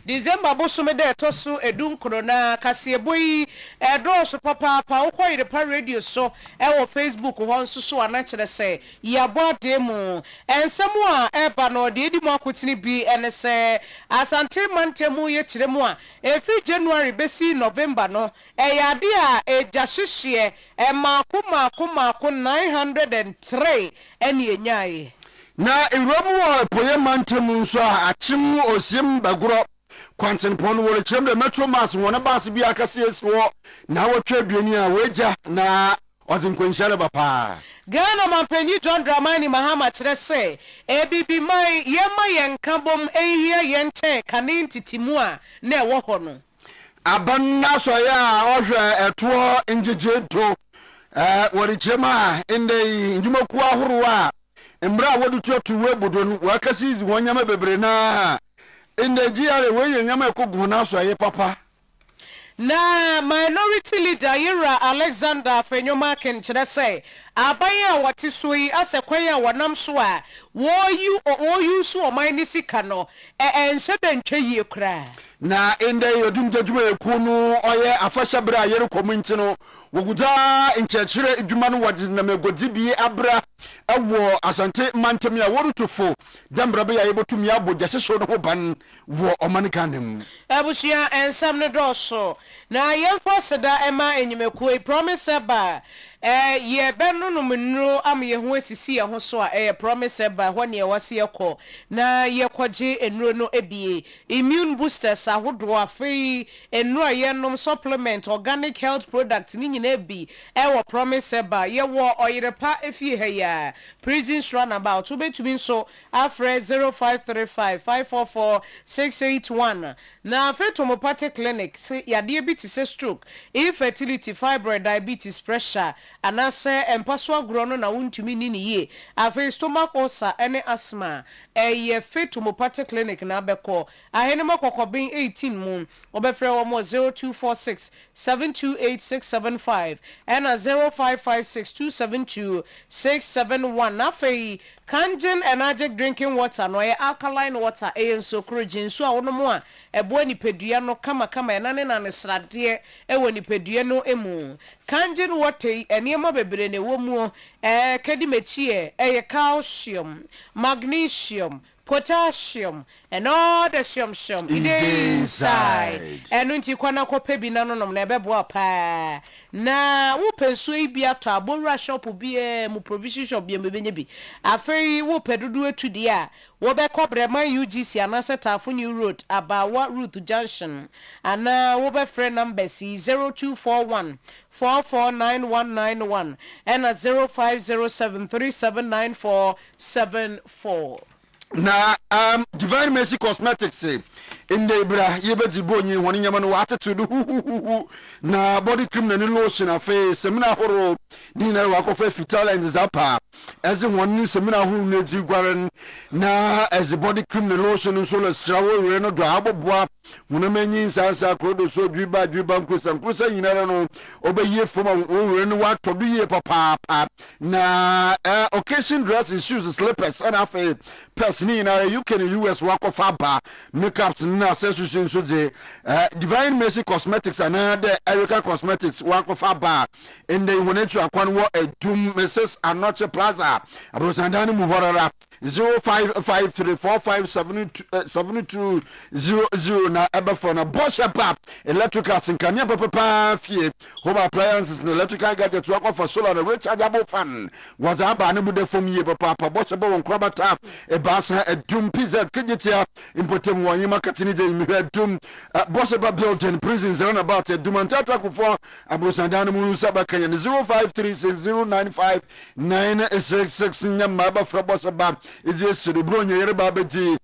December bosume de tosu edun krona kasieboyi edoso papa Oyerepa radio so ewo Facebook ho nso so anakere se yabo ademu ensemu a eba no de edi mu akotini bi ene se asante mantemu ye kiremu a efi January besi November no eyade a ejahihye mako 903 ene enyae na ewramu poye mantemu nso a achim osim baguro kwantenpon wo lekyem de metro mass wona baase bi akase esiwo na wotwa aduani a weja na odinkonhyale bapa Ghana mampenyi John Dramani Mahama trese ebibi mai yema yenkabom ehia yente kanin titimu a na ewo ho no abanna so ya ohwe eto injeje do worichema inde njumaku ahuru a mbra wodutu tuwe budon wakasi wonyama bebre na inde jiare we nyama ekogu na so ye papa na minority leader Yira Alexander Fenyoma kenkyere say abaya wati so yi asekwaya wonam so a wo yu so o mine sika no ense da ntwa yie kra na inde yodum jadwuma ekunu oye afasha bra yere community no woguda nkyekere edwuma no wodi na megodi bi abra ewo asante mantem ya worutufo dambra be ya yebotumi abogya hyehye no ho ban wo omanikanem abusia ensam ne doso na yemfo seda ema enyimekuo promise ba ye benu no menuro am ye ho asisi ye ho so a promise ba ho ne wase yekọ na yekọje enuro no ebie immune boosters ahodo afei enuro yenom supplement organic health products ni nyina bi ewo promise ba ye wo Oyerepa efie ha ya prisons runabout obetumi so afre 0535 544 681 na fetomopathic clinic ya diabetes stroke infertility fibroid diabetes pressure anase empaso agro no na wontumi ni niye afi stomach ulcer ene asthma ye fetomopathic clinic na beko ahene makokobin 18 mu obefre wo mo 0246 728675 and 0556 272 afi Kangen energetic drinking water no alkaline water so krogin so a wono a ebo nipedua no kama enane na ne srade ewo nipedua no emu Kangen water eniema bebre ne wo mu kedi mechie calcium magnesium potassium and all the shum inside and unti kwana kope bi nanom na ebebo pa na wo penso bi ato abonra shop bi mu provision shop bi mebenye bi afei wo pedudu atudi a wo be kobrema UGC anase Tafo New Road Abawa Route Junction ana wo be friend number C0241 449191 and 0507379474 na Divine Mercy Cosmetics in the bra yebedi bonyi woni nyama no attitude na body cream na lotion afa semina horo ni na wakofa fital and zapa as woni semina horo na di gwaren na as body cream na lotion so le srawo we no do aboboa wona manyi sansa krodo so dwiba nkusa nyinara no obeyi foma we no wa todu ye papa na occasion dresses shoes slippers and afa person in UK and US wakofa ba makeup na accessories so the Divine Mercy Cosmetics and the Erica Cosmetics wakofa ba in the wonetru akwan wo edum Mrs. Anoche Plaza abosandani muhorara 0553457200 na ebefo na Oyerepa electrical sinkania papa fie home appliances na electrical gadgets wakofa solar and rechargeable fan was aba ne bude fom ye papa Oyerepa won krabata ebasa edum pizza kijitia importem wonyi makatini je mi edum Oyerepa building prisons around about edum antata kufo abosandani mu saba kanya 0536095966 nyama ba fra Oyerepa izi cerebro Oyerepa beji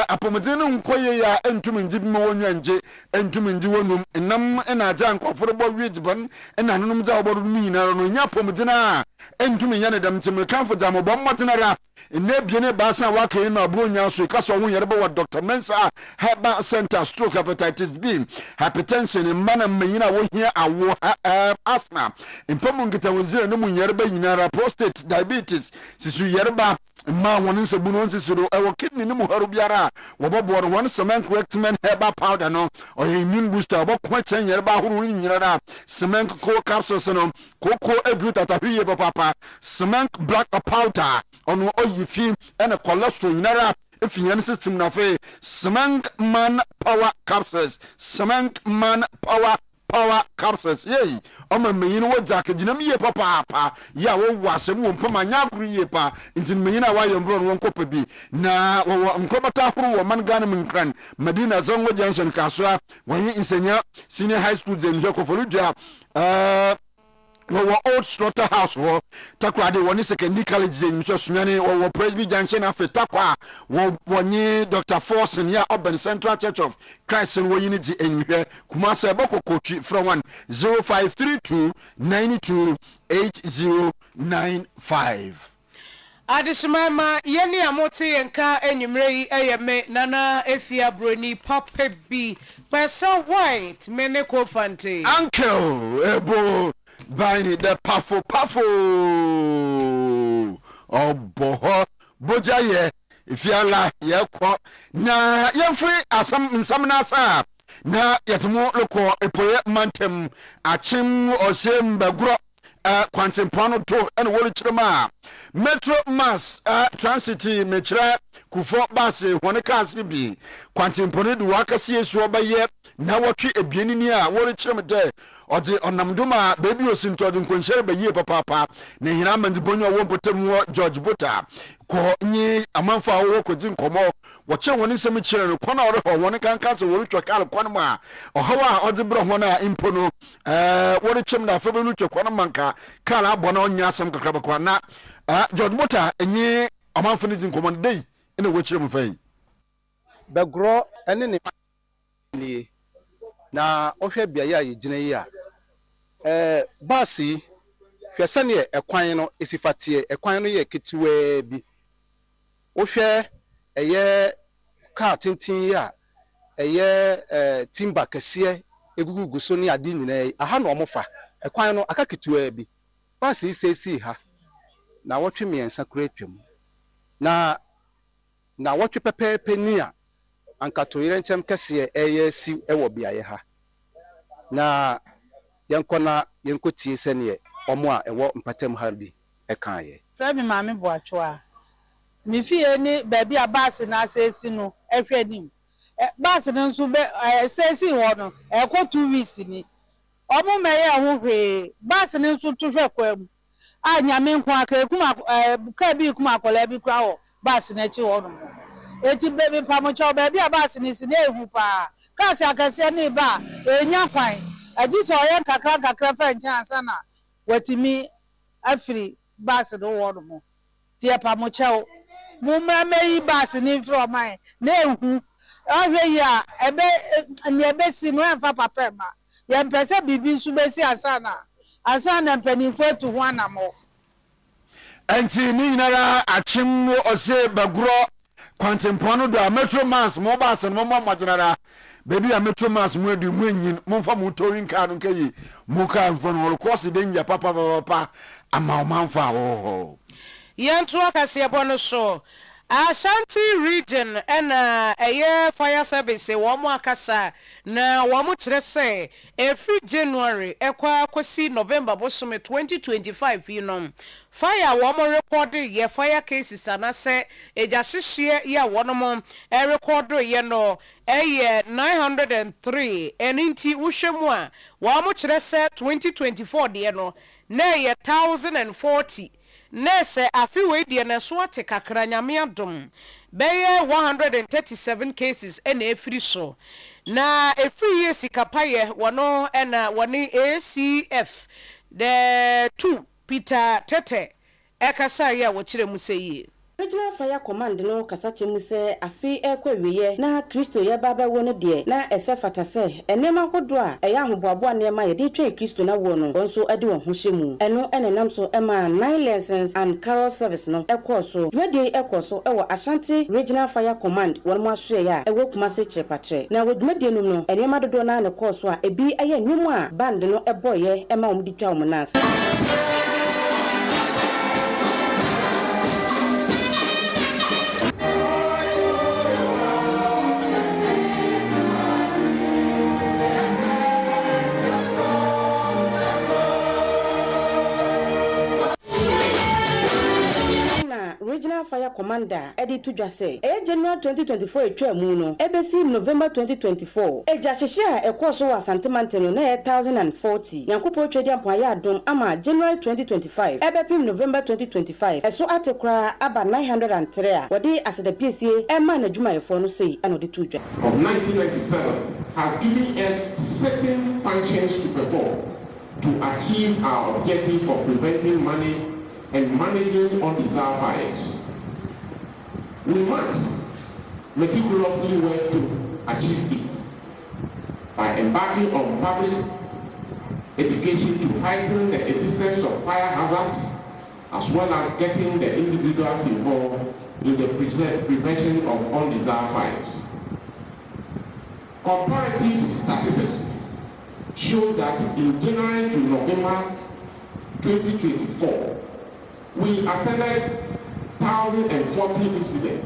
apomedene nkoye ya entumi ndibi mo wonwanje entumi ndi wonum enam ena aja nkoforo bo wiedban ena nunum za oboru nyina no nya apomedene a entumi nya ne dam tim kanfo da mo bom motenara ene biene baasa waka na abronya so ka so Oyerepa wa Dr. Mensa Herbal Center stroke hepatitis B hypertension mana menyina wo hia awo asthma impom ngita wonzire no Oyerepa nyinara prostate diabetes sisu Oyerepa ma woni nsabu no nsisiro ewo kidney ni mu haru biara wo bobo no won cement correctment herbal powder no or immune booster about quenching yerba who in yara cement co capsules no cocoa edru tatahuye papa cement black powder on oyi fi and a cholesterol yara if you system na fe cement man power capsules cement man power capsules yey omo meyin wo jack ginam ye papa ya wo wasem wo mpama nya guru ye pa ntin meyin a wa yembro no nkopa bi na wo nkobata huru wo man gana minkran Medina Zongo Junction kaswa wanyi insenya senior high school dem heko foludua old slaughterhouse wo takwa de woni secondary college dem so sunyane wo Presby Junction afi takwa woni Dr. Forson ya Urban Central Church of Christ and Unity enhwe kuma se boko kochi from 0532 92 8095 Adishimama yeni amote yenka enyumrei eyeme nana efia broni papa bi pesa white meneko fante uncle ebo bani the pafo oboho bojaye ifiala yekọ na yefri asam nsam na sa na yetmo loko epoye mantem achim osem bagro kwantempono to ene wole kirema metro mass transit mechira kufo base hone cars bi kwantempono du wakase esu obaye na wotwe ebienini a wole kirema de ode onamdoma baby osinto de nkonhyere baye papa na hina mandibonyo wo mpotem George Buta ko nyi amanfa wo ko din komo wo kire woni nsem kire no kona ore ho woni kanka so wo twa kal kwana ma ohawa ode bro ho na impono woni chim na fa belu twa kwana manka kala abona onya asem kakra bakwa na George Buta nyi amanfa ni din komo dei ina wo kire mfai begro ene ne na ohwe bia ya yigina yi a basi hwese ne ekwan no esifatie ekwan no ye ketiwe bi ohwe eye car tintin yi a eye timber kese egugugu so ne ade nyina aha na omofa ekwan no aka ketiwe bi basi sesi ha na wotwe miensa kuretwam na wotwe pepepe ni a ankato yerenchem kese eye si ewo biaye ha na yankona yankotie sene omo a ewo mpatem harbi ekaye Frebi mami boachoa mi fie ni baby a bus na asesi no ehwe nim bus no nso be asesi ho no ekọ 2 weeks ni omo meye ho hwe bus no nso to hwe kwam a nyame nko aka kuma ka bi kuma akola bi kra ho bus na chi ho no eti baby pamocho baby a bus ni si na ehu pa kasi akase ni ba enya kwan aji so ye kakra fa ncha na watimi afiri bus do wono mo tie pamocho mo meyi bus ni from mine na ehu ahwe ya ebe ni ebe si no enfa papa ma ye mpese bibi nsu besi asana mpanifo tu ho anamo enti ni nara achim ose bagro kwantempono do metro mass mo ba se mo maginara baby a metro mass mo adu mo nyin mo fa mo towing car no kai mo ka mfon ho course danger papa ama o manfa wo yentu akase bono so Ashanti region and a fire service wo mo akasa na wo mo kire say every January ekwa kwasi November bosome 2025 you know fire wo mo record ye fire cases anase ejahihie ya wo no mo record ye no 903 eninti uhwemu a wo mo kire say 2024 de no na ye 1040 Nese afiwe die na so ate kakra nyame adom beye 137 cases ena efiri so na efiri yesikapayɛ wono ena woni ACF the 2 Peter Tete ekasa ya wo kire mu seyie Regional Fire Command no kasache mu se afi ekwawiye na Kristo ye baba wo no de na esefata se enema hodo a eya ahoboabo anema ye de twa Kristo na wo no onso ade wo hwehye mu eno enenam so ema 9 lessons and carol service no ekoso dwede ekoso ewo Ashanti Regional Fire Command won mo ahwe ya ewo kuma se chirepatre na wo dwede no no enema dodo na ne koso a ebi eye nwum a band no eboye ema wo de twa wo nas commander edi tudwa say January 2024 etwa mu no ebesi November 2024 eja hyehye a ekoso wa santimanteno na 1040 Yankopo twedi ampoya adom ama January 2025 ebepim November 2025 eso atekra aba 903 a wodi aseda PCA ema na dwumayefo no sei anode tudwa of 1997 has given us certain functions to perform to achieve our objective of preventing money and managing undeserved buyers. We must meticulously work to achieve it by embarking on public education to heighten the existence of fire hazards as well as getting the individuals involved in the prevention of undeserved fires. Comparative statistics show that in January to November 2024, we attended 1,040 incidents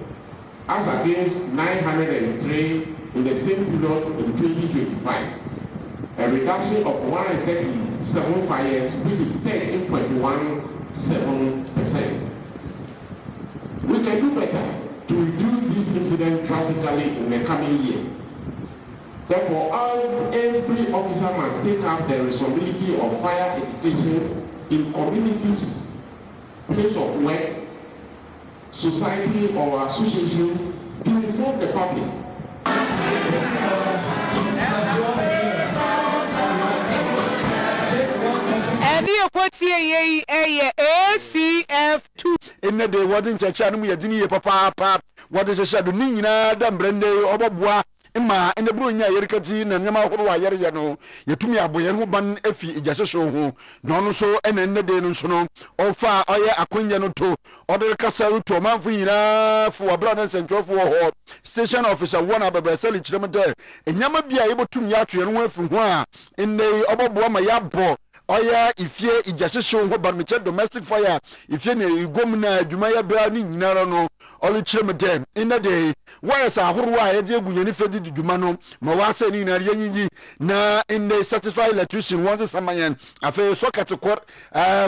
as against 903 in the same period in 2025, a reduction of 137 fires, which is 13.17%. We can do better to reduce this incident drastically in the coming year. Therefore, every officer must take up the responsibility of fire education in communities, place of work, society or association to inform the public. ACF2 in the day wasn't a channel we are doing papa what is a shadow nina dam brande oboboa ma ene bro nya yerikati na nyama horo ayere ye no yetumi aboye ho ban afi ijasese ho no no so ene ne de no so no ofa oye akonya no to odere kasa ruto manfo nyina fo abra na sentofo ho station officer one ababra sali kiremde enyama bia yebotum ya atwe no afi ho a ene oboboa ma yabo oya ifie ijasese ho ban meche domestic fire ifie ne igomna adwuma ya bra ni nyina no olu kiremde ene de wires ahoro a ye de egunyani fedi dwuma no ma wase ni na yenyi na in the satisfy electrician wants samayan afa socket cord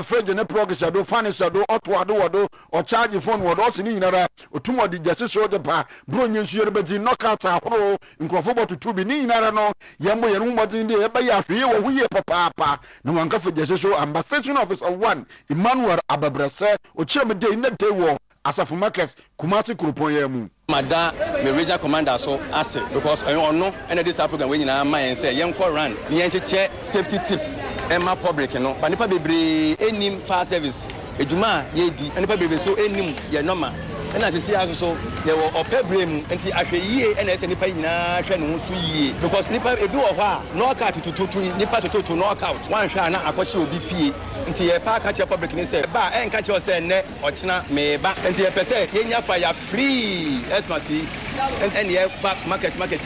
fridge ne plug shadow fan shadow otwado wodo o charge phone wodo so ni nyinara otumo di jase so de pa bro nyensu yere bedi knockout ahoro nkrofo botutu bi ni nyinara no yembo yere mmodin de eba ya hwe wo huye papa na wanka fa jase so ambassador officer 1 Emmanuel Ababrase o cheme de in the day wo Asafu Markets Kumasi Kurupon yemu Mada me regional commander so ase because no and this program we nyina man say yenko run ni yenche safety tips ema public no ba nipa bebre enim fire service eduma ye di nipa bebre so enim ye normal and as see aso so ye wo opebrem enti ahwe yie and ese nipa nyina hwe no so yie because nipa ebi wo ho a no cut tututu nipa tututu no out wan hwe na akwachi obi fie enti ye pa ka che public ni say ba enka che o say ne ochina me ba enti ye pese ye nya fire free esmasi and ye back market na che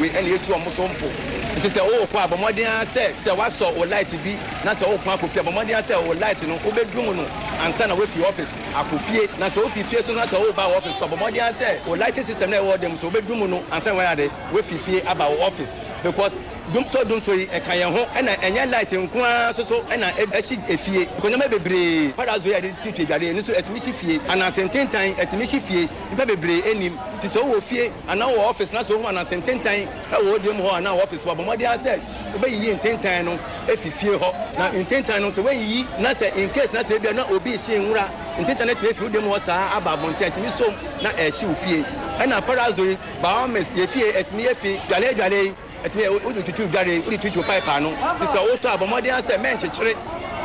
we and ye tu omosomfo enti say o kwa bomodin say waso o light bi na say o kwa akofie bomodin say o light no obedum no ansa na we fi office akofie na say o fi fie so na say o ba office so bomodin say o lighting system na we dem so obedum no ansa we ade we fi fie aba office because dum so e kan ye ho na enye light nko so na echi efie ko nyama bebre para zo ya de titwe gade ni so etimi si fie ana sententan etimi si fie nipa bebre enim ti so wo fie ana wo office na so ho ana sententan na wo dem ho ana office wo bomodi ase obeyi intentan no efifie ho na intentan no so we yi na say in case na say bia na obi hye nwura intentan na twe fie dem ho saa aba bonte etimi so na ehye ofie ana para zo ba mes ye fie etimi ye fie gale etimi odi tutu gare odi tutu pipe no ti so wo to abomodi ase menchechire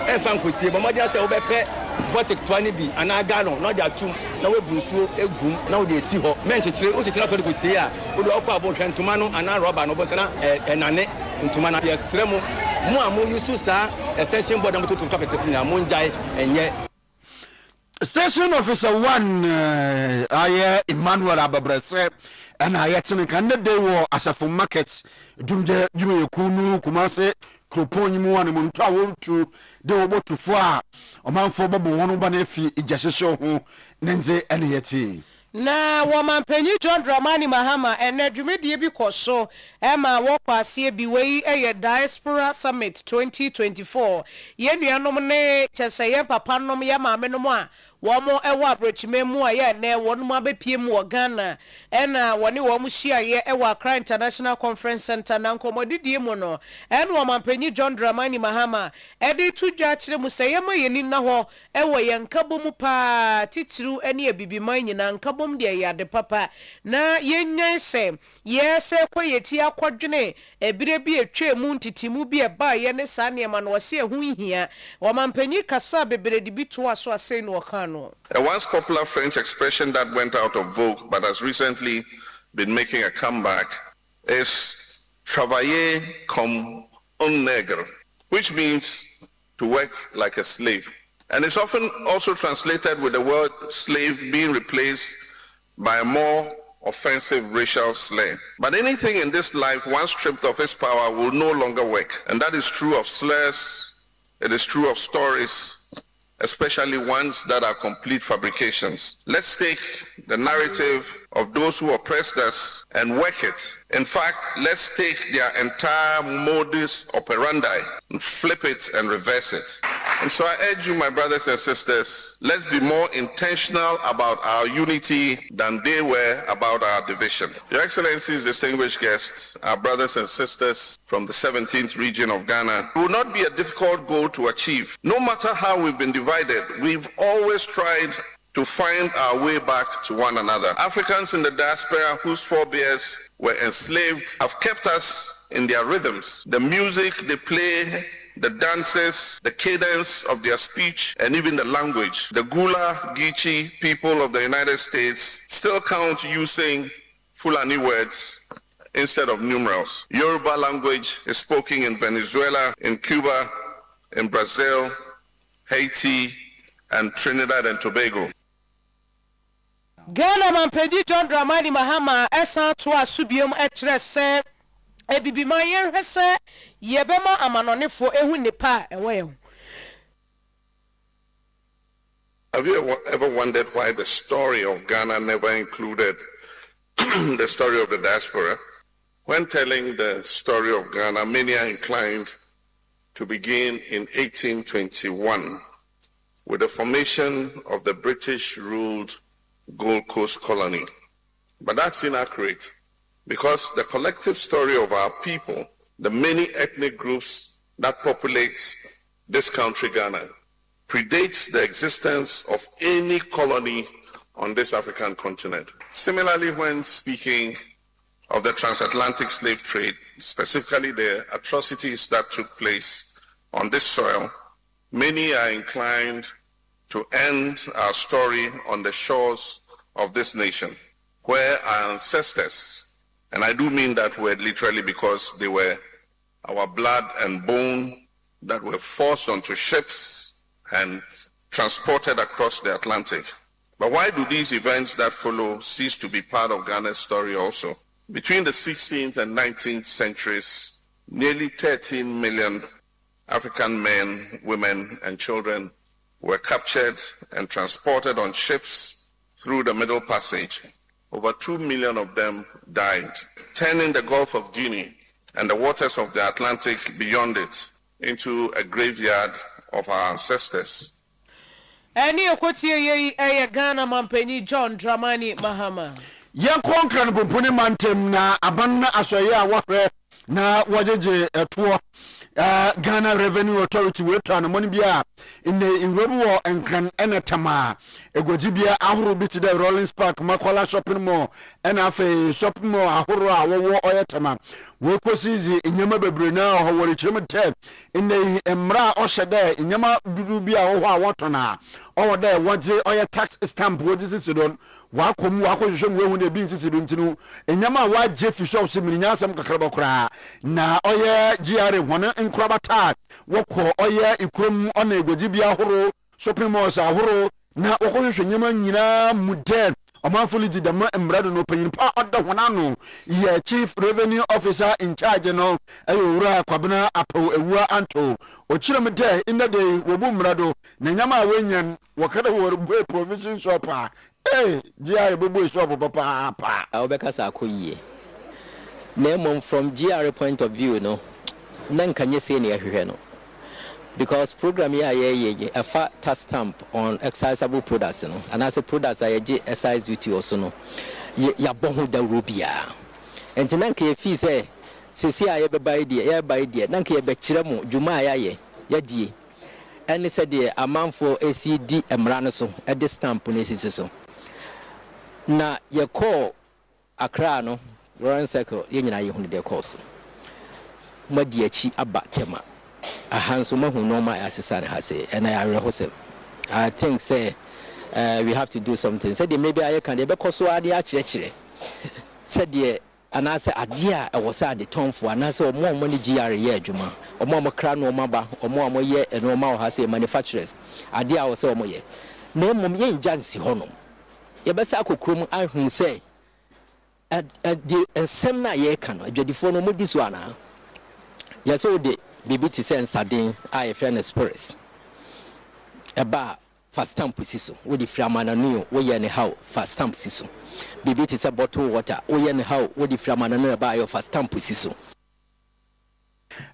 efan kosie bomodi ase wo bepe votic 20 bi ana gallon na dia tum na we bunsuo egum na wo de si ho menchechire wo chechire to de kosie a wo de okwa abo hwentuma no ana rubber no bo se na enane ntuma na yesre mu amu yusu sa extension board na to carpet se na mu njai enye Station Officer 1 aye Emmanuel Ababrase and I yet can the day war Asafu Markets Jumje Kunu Kumase Kroponi Muan Muntawo to the Obo to Far a man for Babu one Banefi Ijasho Nenze and Yeti. Na woman penny John Dramani Mahama and Nedjumedi because so Emma Wapa CBWay a Diaspora Summit 2024. Yen ya nomine Chesaye Papanom Yama Menoma wɔn ɛwɔ abrɛkyime mu a yɛ nɛ wɔn mu abɛpie mu wɔ Ghana ɛna wɔne wɔn hyiaeɛ ɛwɔ Accra International Conference Center na nkɔmmɔdidie mu no ɛna wɔn mpanyin John Dramani Mahama ɛde tu dwa kyerɛ mu sɛ yɛma yɛn ni na hɔ ɛwɔ yɛn nkabom paa titiriw ɛne abibiman nyinaa nkabom deɛ yɛ ade papa na yɛnyan sɛ yɛsɛ kɔ yɛti akɔdwene ebire bi etwa mu ntitimu bi ɛba yɛ ne saa nneɛma no wɔse ɛho hia wɔn mpanyin kasa bebree de bi to aso asɛn no wɔka no. A once popular French expression that went out of vogue but has recently been making a comeback is travailler comme un nègre, which means to work like a slave. And it's often also translated with the word slave being replaced by a more offensive racial slur. But anything in this life, once stripped of its power, will no longer work. And that is true of slurs, it is true of stories, especially ones that are complete fabrications. Let's take the narrative of those who oppressed us and work it. In fact, let's take their entire modus operandi and flip it and reverse it. And so I urge you, my brothers and sisters, let's be more intentional about our unity than they were about our division. Your Excellencies, distinguished guests, our brothers and sisters from the 17th region of Ghana, it will not be a difficult goal to achieve. No matter how we've been divided, we've always tried to find our way back to one another. Africans in the diaspora whose forebears were enslaved have kept us in their rhythms. The music they play, the dances, the cadence of their speech, and even the language. The Gula Geechee people of the United States still count using Fulani words instead of numerals. Yoruba language is spoken in Venezuela, in Cuba, in Brazil, Haiti, and Trinidad and Tobago. Ghana Mampedi John Dramani Mahama esa to asubium etre se ebibiman yen hwese yebema amanonefo ehu nepa ewe. Have you ever wondered why the story of Ghana never included the story of the diaspora? When telling the story of Ghana, many are inclined to begin in 1821 with the formation of the British-ruled Gold Coast colony. But that's inaccurate because the collective story of our people, the many ethnic groups that populate this country, Ghana, predates the existence of any colony on this African continent. Similarly, when speaking of the transatlantic slave trade, specifically the atrocities that took place on this soil, many are inclined to end our story on the shores of this nation, where our ancestors, and I do mean that word literally because they were our blood and bone that were forced onto ships and transported across the Atlantic. But why do these events that follow cease to be part of Ghana's story also? Between the 16th and 19th centuries, nearly 13 million African men, women, and children were captured and transported on ships through the Middle Passage. Over 2 million of them died, turning the Gulf of Guinea and the waters of the Atlantic beyond it into a graveyard of our ancestors. Any okoti Ghana Mampeni John Dramani Mahama. Yan konkran bumpuni mantem na abanna asoye a wahwe na wajeje eto Ghana Revenue Authority weto anamoni bia ine inromu enkran enetama egojibia ahoro biti de Rollins Park Makola shopping mall ena afa shopping mall ahoro a wo oyetama we kosizi inyama bebre na ho wori chimete ine emra ohyede inyama dudu bia ho a wotona owo de woje oye tax stamp woje sisidon wakomu wakohwehwem wehu de bi nsisidon ntinu inyama wa jefi shop simirinya asem kakraba kura na oye GRA wona nkrabata wokọ oye ikrom ona egojibia ahoro shopping malls ahoro na wakohwehwe nyama nyina muden omanfuli di dama embrado no panyin pa oda honano ye chief revenue officer in charge no ayowura kwabena apo ewua anto ochirem de in the day wobu mrado na nyama awenyan wakada wo provision shop GR bobo shop papa obeka sa akoyie na from GR point of view no na nkanye se ne ahwehwe no because program here a fat tax stamp on excisable products and as a products I excise duty also no ya bohu da rubia and nanke fi say sisi aye be buy there nanke be kire mu dwuma aye ya die and said the amount for ACD emra no so e de stamp no sisi so na ye call Accra no Royal Circle ye nyina ye hu de course madi achi aba tema ahanso mahu normal assistant has say and I think say we have to do something said maybe I can be because so ade a chire said the anase ade a was at the tom for anase omo money GR ye adwuma omo kra no maba omo ye normal has say manufacturers ade a was omo ye na mom ye njansi honom ye besa akokrom ahun say the ensem na ye kan adwadifo no modi so ana yes so the BBT sense sadin I friend express eba fast stamp siso we the framana no we ye ne how fast stamp siso BBT say bottle water we ye ne how we the framana no ba your fast stamp siso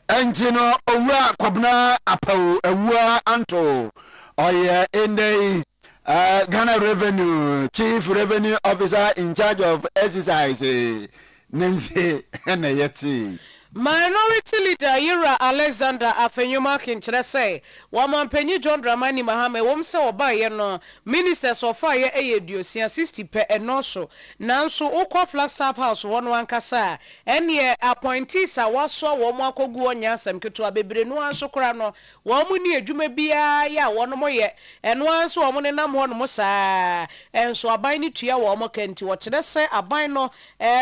Engino owura kwabna apaw ewua anto oye ende Ghana Revenue Chief Revenue Officer in charge of exercise Nancy Henayeti. Minority Leader Ira Alexander Afenyoma Kinchre say Wamampenyi John Dramani Mahame womse obaye no ministers of fire eyeduosia 60 per enoso nanso ukwa Flagstaff House wono ankasa ene appointees a waso wo mo akogu onyasem keto abebre no anso kora no wo mu ni adwuma bia ya wono moye eno anso wo ne nam hono mo saa enso aban ni tua wo mo kanti wo kire se aban no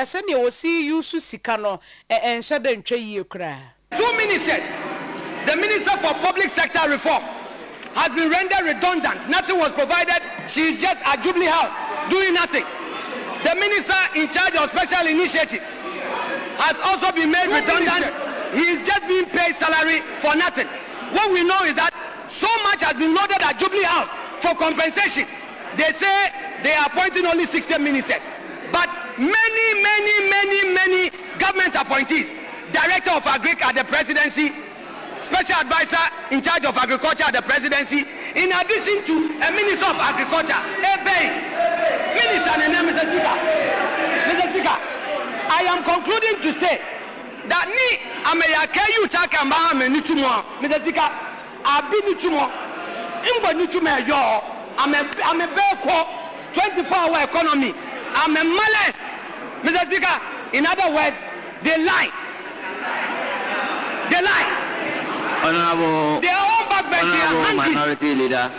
se ne wo si yusu sika no enhye 2 ministers. The Minister for Public Sector Reform has been rendered redundant. Nothing was provided. She is just at Jubilee House doing nothing. The Minister in charge of Special Initiatives has also been made redundant. He is just being paid salary for nothing. What we know is that so much has been loaded at Jubilee House for compensation. They say they are appointing only 60 ministers. But many government appointees, Director of Agric at the presidency, Special Advisor in charge of Agriculture at the presidency, in addition to a Minister of Agriculture, Minister and Mr. Speaker, I am concluding to say that me, Ameyakeyu Takamba, Mr. Speaker, I've been Nichumo, Imba Nichume, I'm a Beko 24-hour economy, I'm a Malay, Mr. Speaker. In other words, they lied. They lie. Honorable. They are all backbench. Minority Leader.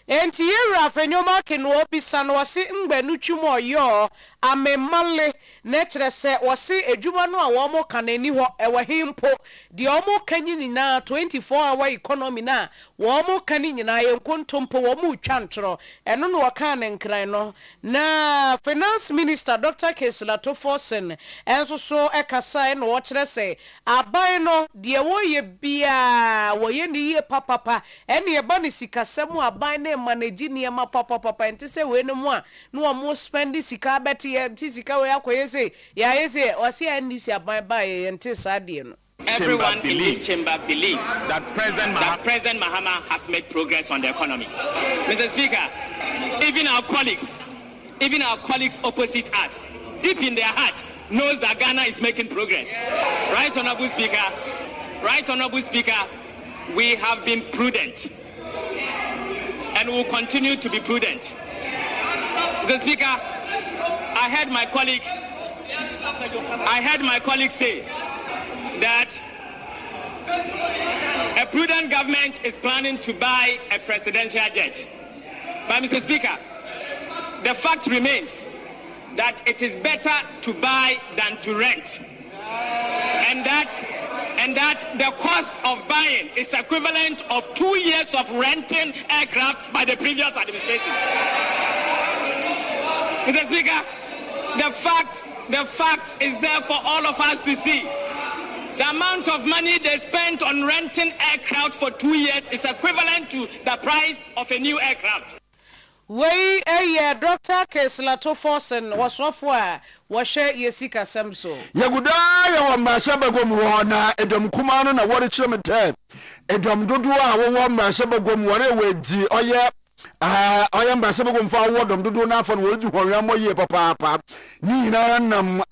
Enti Ira Afenyoma Kenu Obisa no wase mgbenu twumo yo amemale na kire se wase adwuma no a wo mo kanani ho ewe himpo de omo kanyi nyina 24-hour economy na wo mo kani nyina yenkontompo wo mo twantro eno no waka ne nkran no na Finance Minister Dr. Kesla Tofosen enso so ekasa no wo kire se aban no de wo ye bia wo ye ni ye papa ene ye ba ne sikasemu aban na manage niema papa enti se we no mu a no mo spend sika beti enti sika we akoye se ya yese wase andisi aban ba ye enti sade no. Everyone in this chamber believes that President Mahama has made progress on the economy. Mr. Speaker, even our colleagues opposite us, deep in their heart, knows that Ghana is making progress. Right, Honorable Speaker, we have been prudent and will continue to be prudent. Mr. Speaker, I heard my colleague say that a prudent government is planning to buy a presidential jet. But Mr. Speaker, the fact remains that it is better to buy than to rent. And that the cost of buying is equivalent of 2 years of renting aircraft by the previous administration. Mr. Speaker, the fact is there for all of us to see. The amount of money they spent on renting aircraft for 2 years is equivalent to the price of a new aircraft. Wey Dr. Keslato Forsen was off where was share Yesika Samso. Yaguda ya mashaba gomwana edom kumano na wari chemete edom dudua wo mashaba gomwane wedi oye mashaba gomfa wodom dudu na afon woju hwanya moye papa ni na nam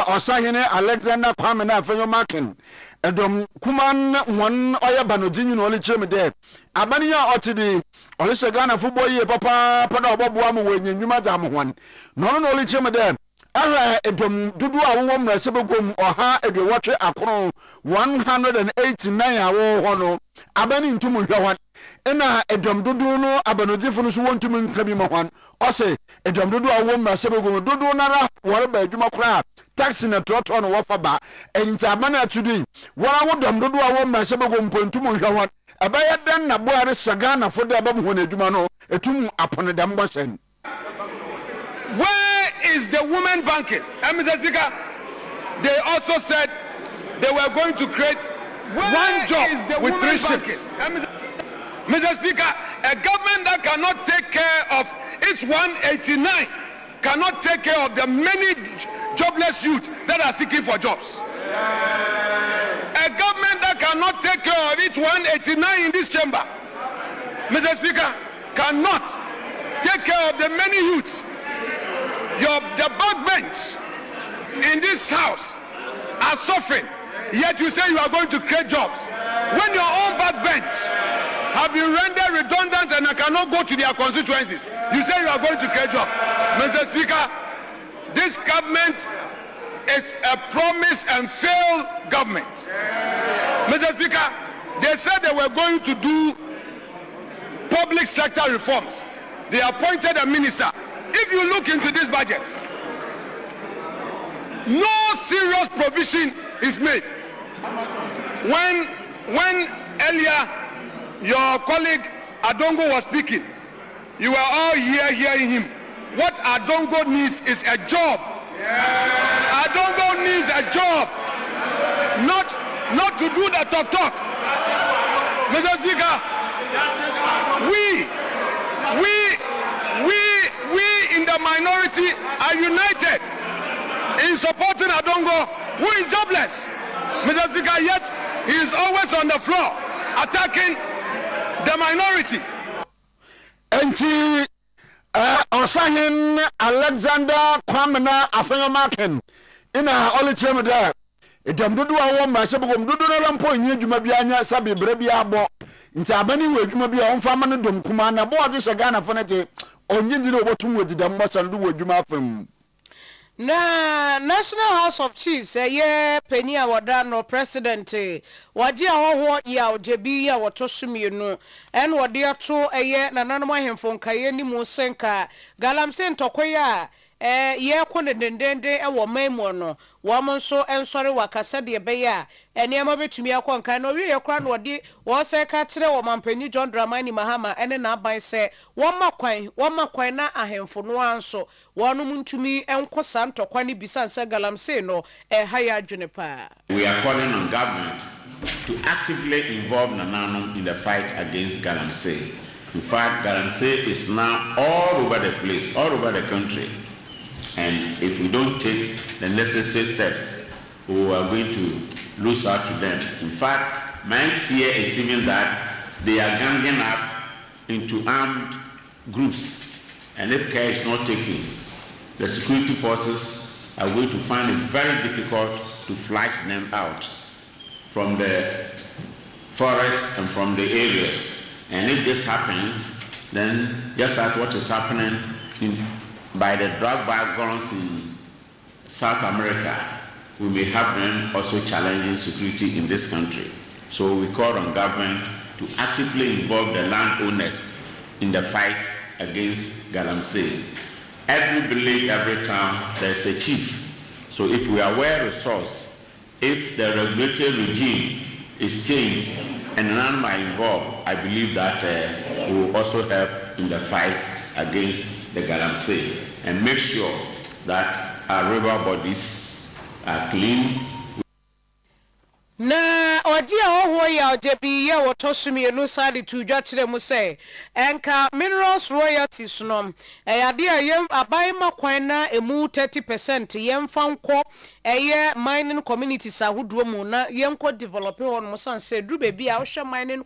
osahene Alexander Kwame na afenyo maken edom kuman won oye banojinyi no le chemede abani ya otidi ole segana football ye papa pada oboboa mo wenyenwuma jam hwan no le chemede ara edom dudu awo mra sebegom oha edwotwe akoro 189 awo hono abani ntumu hwawan ena edom dudu no abanojifo no so wontumu nkabi mahwan ose edom dudu awo mra sebegom dudu nara wore ba adwuma kora taxi na trotro no wofa ba enta amana atudi wora wodom dudu awo mra sebegom pontumu hwawan abaya dan na boare sagana fode abam hon adwuma no etum aponedam bosen. Where is the women banking? Mr. Speaker, they also said they were going to create one job with 3 shifts. Mr. Speaker, a government that cannot take care of its 189 cannot take care of the many jobless youth that are seeking for jobs. A government that cannot take care of its 189 in this chamber, Mr. Speaker, cannot take care of the many youths. The backbench in this house are suffering, yet you say you are going to create jobs. When your own backbench have been rendered redundant and cannot go to their constituencies, you say you are going to create jobs. Mr. Speaker, this government is a promise and fail government. Mr. Speaker, they said they were going to do public sector reforms. They appointed a minister. If you look into this budget, no serious provision is made. When earlier your colleague Adongo was speaking, you were all here hearing him. What Adongo needs is a job. Adongo needs a job, not to do the talk. Mr. Speaker, we in the minority are united in supporting Adongo, who is jobless. Mr. Speaker, yet he is always on the floor attacking the minority. Enti Osahin Alexander Kwame na afenyo maken ina oli chemeda edam dudu awo ma sebegom dudu na lampo nyi dwuma bia nya sabe bre bia abo nti abani we dwuma bia onfa ma no dom kuma na bo ode shagana fonete onyi ndi no botum wedida mmasa ndu wedwuma afem na National House of Chiefs ye penny awada no president wadi ahoho ya ojebi ya wotosumienu en wadi ato eye nananom ahemfo nkaye ni mu senka galamse ntokoya ye kone dendende ewo memo no wamonso ensore wakasa de beya eniema betumi akonka no wi yekra no wadi wo se ka kire wo mampanyi John Dramani Mahama ene na aban se wo makwan na ahemfo no anso wonu muntumi enkosa ntokwa ni bisanse galamse no haya adwene pa. We are calling on government to actively involve Nananom in the fight against galamsey. In fact, galamsey is now all over the place, all over the country. And if we don't take the necessary steps, we are going to lose out to them. In fact, my fear is even that they are ganging up into armed groups. And if care is not taken, the security forces are going to find it very difficult to flush them out from the forest and from the areas. And if this happens, then just like what is happening by the drug backgrounds in South America, we may have them also challenging security in this country. So we call on government to actively involve the landowners in the fight against galamsey. Every village, every town, there's a chief. So if we are well resourced, if the regulatory regime is changed and none are involved, I believe that we will also help in the fight against the galamsey and make sure that our river bodies are clean. Na odi aho Royal JB ya wotosumi enu side to dwatire mu say enka minerals royalties no ade ayem abai makwan na emu 30% yem fanko eye mining communities ahodo mu na yem ko develop on mo san say dru be bia wo hwe mining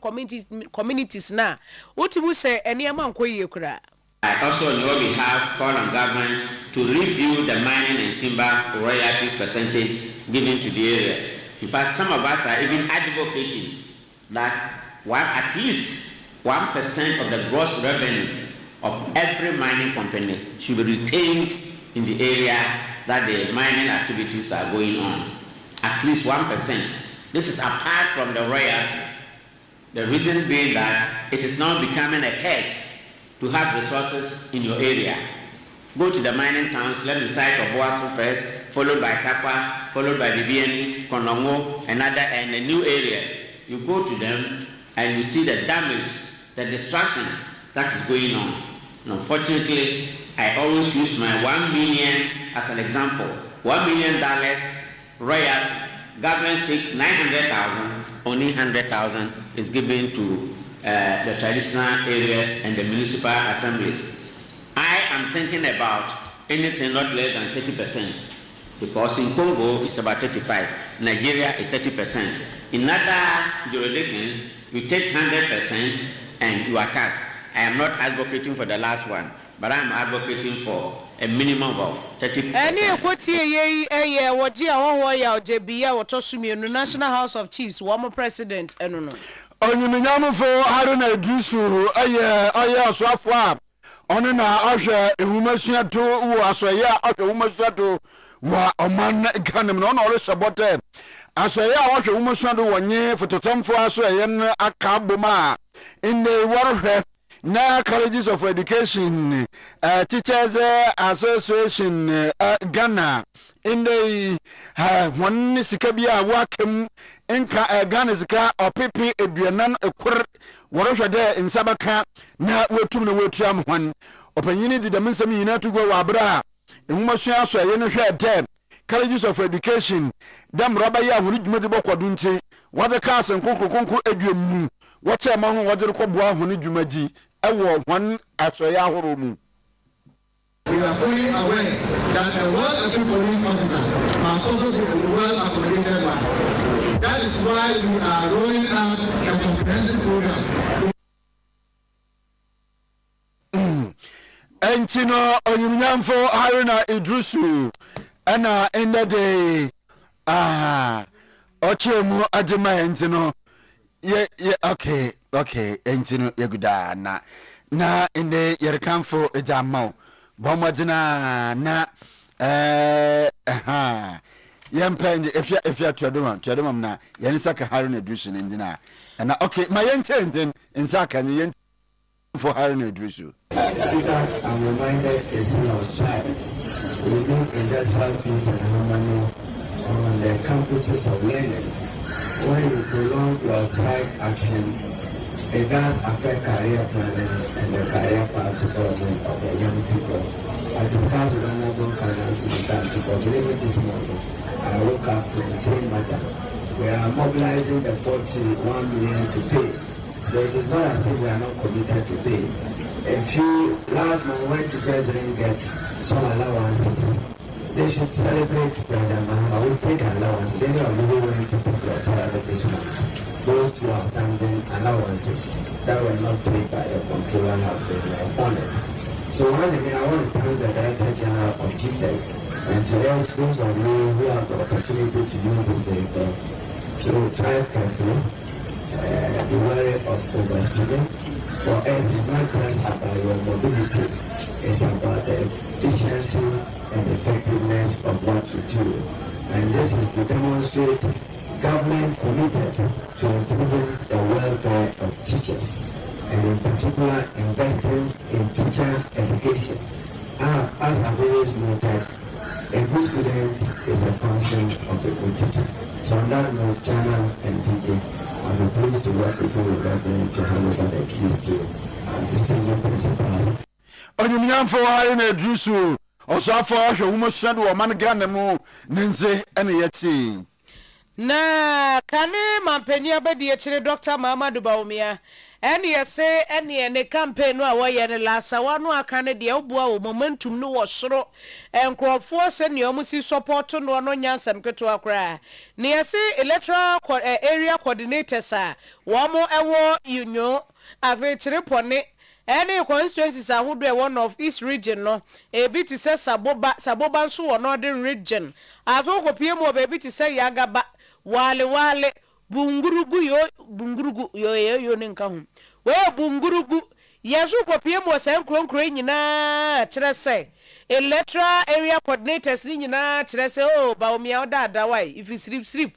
communities na wotibu say ene ama nko ye kura. I also on your behalf call on government to review the mining and timber royalties percentage given to the areas. In fact, some of us are even advocating that at least 1% of the gross revenue of every mining company should be retained in the area that the mining activities are going on. At least 1%. This is apart from the royalty. The reason being that it is now becoming a curse to have resources in your area. Go to the mining towns, let me cite Obuasu first, followed by Kapa, followed by Bibiani, Konongo, and the new areas. You go to them and you see the damage, the destruction that is going on. And unfortunately, I always use my 1 million as an example. $1 million royalty, government takes 900,000, only 100,000 is given to the traditional areas and the municipal assemblies. I am thinking about anything not less than 30%, because in Congo it's about 35%, Nigeria is 30%. In other jurisdictions, you take 100% and you are taxed. I am not advocating for the last one, but I am advocating for a minimum of 30%. Any National House of Chiefs, one president, no. Onyunyam for Haruna Idrisu, aye Swafwa. Ono na ahwe ehumasuya to wo asoya ahwe ehumasuya to wa oman ganem no no reshabote asoya ahwe ehumasuya do wonye fototomfo asoya yen akaboma in the warhwe na colleges of education teachers association Ghana in the one sikabia wakem enka Ghana zika opepe eduanan ekur warhwe de nsabaka na wetum na wetuam hwan opanyini di damensam yina to go wabra enhumasua aso ye no hwe de colleges of education dam raba ya hunu dwumadi bokwado nti wade ka asen konkonkonko aduamu wache ma ho wade ko boa hunu dwumadi ewo hwan aso ya horo mu. We are fully aware that a well-equipped police officer must also be a well-accommodated one. That is why we are rolling out a comprehensive program. Entino Onyunyamfo Haruna Idrisu ana in the day ochemu adema entino okay entino yeguda na in the yerkamfo ejamao bomwadina na yempenje if you twadoma na yenisaka Haruna Idrisu ndina na okay my yenten insaka ni for Haruna Idrisu. I'm reminded a son of child within industrial peace and harmony on the campuses of learning. When you prolong your strike action, it does affect career planning and the career path development of the young people. I discussed with Honorable Finance to the country because even this morning I woke up to the same matter. We are mobilizing the 41 million to pay. So it is not as if we are not committed to pay. A few last month when teachers didn't get some allowances, they should celebrate President Mahama. We paid allowances. They are really willing to take their salary this month. Those two outstanding allowances that were not paid by the controller have been honored. So once again, I want to thank the Director General of GTEC and to those of you who have the opportunity to use this vehicle to drive carefully. Be wary of overspeeding. For us, it's not just about your mobility, it's about the efficiency and effectiveness of what you do. And this is to demonstrate government committed to improving the welfare of teachers, and in particular investing in teachers' education. As I've always noted, a good student is a function of a good teacher. So on that note, Chairman and DJ, I'm pleased to work with you with government to hand over the keys to distinguished principals. Onyunyamfo Haruna Idrisu osafo hwe wumo shadu o man Ghana mu nenze ene yeti. na kane mampani abedi ekire Dr. Mamadou Bawumia ene yese ene ne campaign no a woye ne lasa wano aka ne de obua wo momentum no wo soro enkrofo se ne omusi support no no nyansam keto akra ne yese electoral area coordinators a wo mo ewo union ave kire pone any constituencies ahodo one of East region no ebi ti se saboba nso wo northern region ave kopie mo ebi ti se yagaba wale bungurugu yo nenka hu we bungurugu yesu kopie mo se nkronkro nyina kire se electoral area coordinators nyina kire se oh Bawumia oda why if you sleep